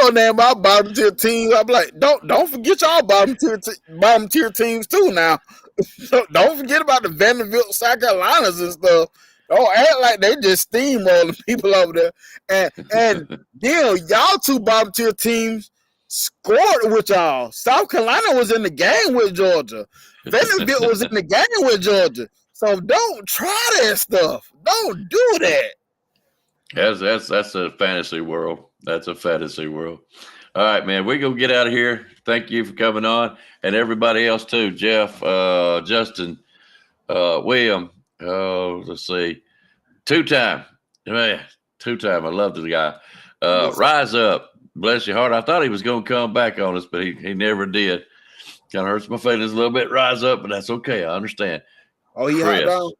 Speaker 8: name our bottom tier teams. I'm like, don't forget y'all bottom tier teams too now. Don't forget about the Vanderbilt, South Carolinas and stuff. Don't act like they just steamrolling people over there. And then y'all two bottom tier teams scored with y'all. South Carolina was in the game with Georgia. Vanderbilt was in the game with Georgia. So don't try that stuff. Don't do that.
Speaker 1: That's a fantasy world. That's a fantasy world. All right, man. We're going to get out of here. Thank you for coming on. And everybody else, too. Jeff, Justin, William. Let's see. Two-time. Man, two-time. I love the guy. Rise Up. Bless your heart. I thought he was going to come back on us, but he never did. Kind of hurts my feelings a little bit. Rise Up, but that's okay. I understand.
Speaker 8: Oh, he had on?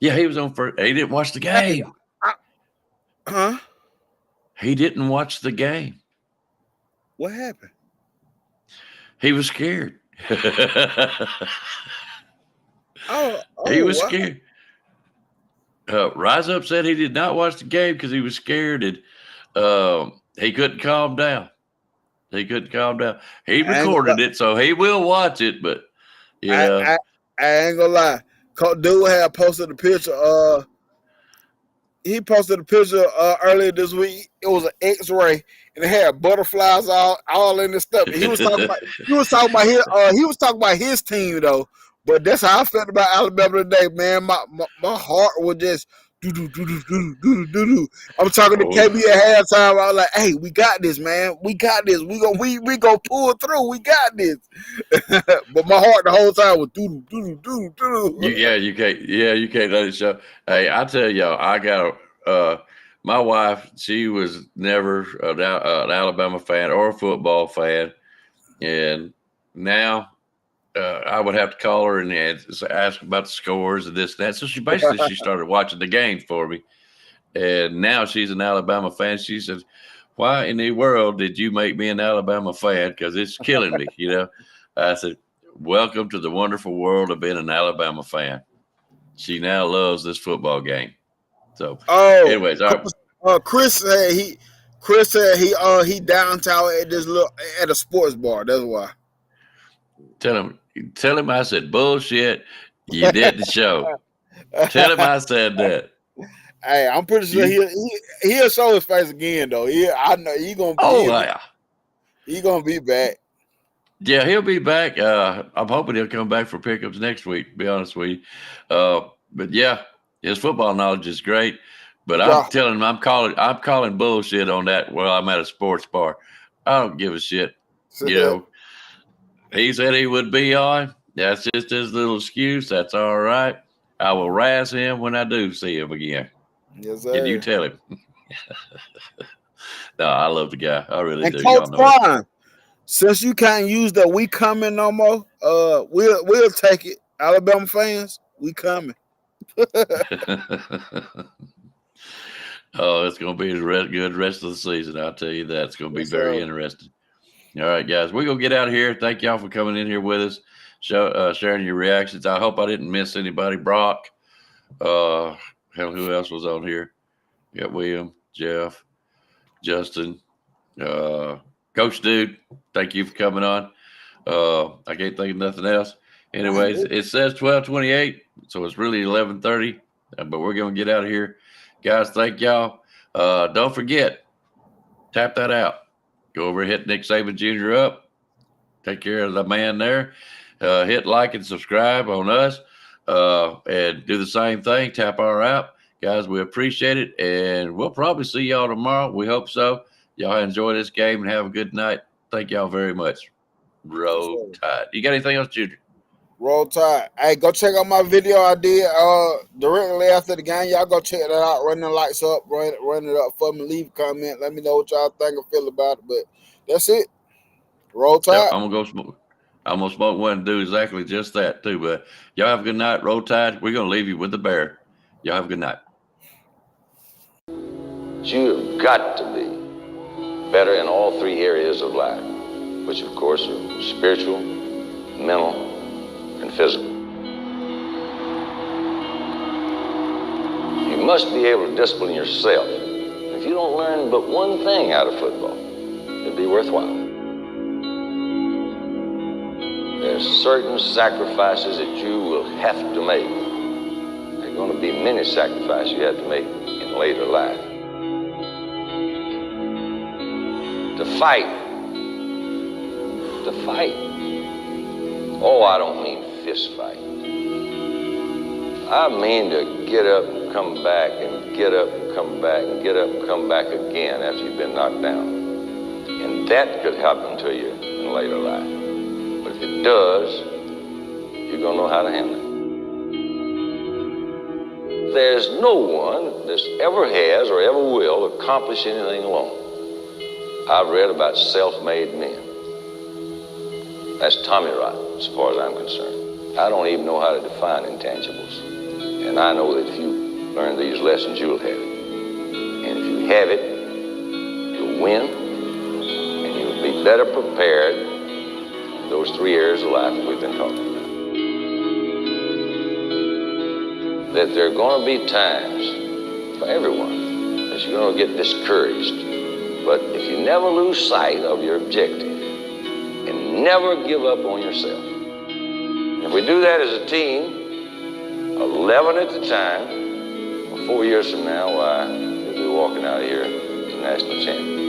Speaker 1: Yeah, he was on first. He didn't watch the game.
Speaker 8: Huh?
Speaker 1: He didn't watch the game.
Speaker 8: What happened?
Speaker 1: He was scared. He was scared. Rise Up said he did not watch the game because he was scared and he couldn't calm down. He recorded it, so he will watch it, but
Speaker 8: I ain't gonna lie. Dude had posted a picture. He posted a picture earlier this week. It was an X-ray, and it had butterflies all in this stuff. And he was talking about his team though. But that's how I felt about Alabama today, man. My heart was just do. I'm talking to KB at halftime. I was like, "Hey, we got this, man. We got this. We gonna pull through. We got this." But my heart the whole time was do.
Speaker 1: You can't let it show. Hey, I tell y'all, I got my wife. She was never an Alabama fan or a football fan, and now. I would have to call her and ask about the scores and this and that. So she started watching the game for me. And now she's an Alabama fan. She says, "Why in the world did you make me an Alabama fan? Because it's killing me." I said, "Welcome to the wonderful world of being an Alabama fan." She now loves this football game. So, anyways,
Speaker 8: Chris said he downtown at a sports bar. That's why.
Speaker 1: Tell him I said bullshit. You did the show. Tell him I said that.
Speaker 8: Hey, I'm pretty sure he'll show his face again though. I know he's gonna. He's gonna be back.
Speaker 1: Yeah, he'll be back. I'm hoping he'll come back for pickups next week. To be honest with you, but yeah, his football knowledge is great. But I'm telling him I'm calling bullshit on that. Well, I'm at a sports bar. I don't give a shit. He said he would be on. That's just his little excuse. That's all right. I will razz him when I do see him again.
Speaker 8: Yes, sir.
Speaker 1: Can you tell him? No, I love the guy. I really
Speaker 8: And
Speaker 1: do.
Speaker 8: Coach
Speaker 1: Y'all know it.
Speaker 8: Prime, since you can't use the "we coming" no more, we'll take it. Alabama fans, we coming.
Speaker 1: Oh, it's going to be a good rest of the season. I'll tell you that. It's going to be
Speaker 8: Yes,
Speaker 1: very
Speaker 8: sir.
Speaker 1: interesting. All right, guys. We're going to get out of here. Thank y'all for coming in here with us, sharing your reactions. I hope I didn't miss anybody. Brock. Hell, who else was on here? Got William, Jeff, Justin, Coach Dude. Thank you for coming on. I can't think of nothing else. Anyways, it says 12:28, so it's really 11:30, but we're going to get out of here. Guys, thank y'all. Don't forget, tap that out. Go over and hit Nick Saban Jr. up. Take care of the man there. Hit like and subscribe on us, and do the same thing. Tap our app. Guys, we appreciate it, and we'll probably see y'all tomorrow. We hope so. Y'all enjoy this game and have a good night. Thank y'all very much. Roll Tide. You got anything else, Junior?
Speaker 8: Roll Tide. Hey, go check out my video I did directly after the game. Y'all go check that out. Run the lights up. Run it up for me. Leave a comment. Let me know what y'all think or feel about it. But that's it. Roll Tide.
Speaker 1: Yeah, I'm gonna go smoke. I'm gonna smoke one and do exactly just that too. But y'all have a good night. Roll Tide. We're gonna leave you with the bear. Y'all have a good night.
Speaker 12: You've got to be better in all three areas of life, which of course are spiritual, mental, and physical. You must be able to discipline yourself. If you don't learn but one thing out of football, it'd be worthwhile. There's certain sacrifices that you will have to make. There are going to be many sacrifices you have to make in later life. To fight. Oh, I don't mean fist fight. I mean to get up and come back and get up and come back and get up and come back again after you've been knocked down. And that could happen to you in later life. But if it does, you're going to know how to handle it. There's no one that ever has or ever will accomplish anything alone. I've read about self-made men. That's Tommy Rot, as far as I'm concerned. I don't even know how to define intangibles. And I know that if you learn these lessons, you'll have it. And if you have it, you'll win, and you'll be better prepared in those three areas of life that we've been talking about. That there are going to be times for everyone that you're going to get discouraged. But if you never lose sight of your objective and never give up on yourself, if we do that as a team, 11 at the time, well, 4 years from now, why, we'll be walking out of here as national champions.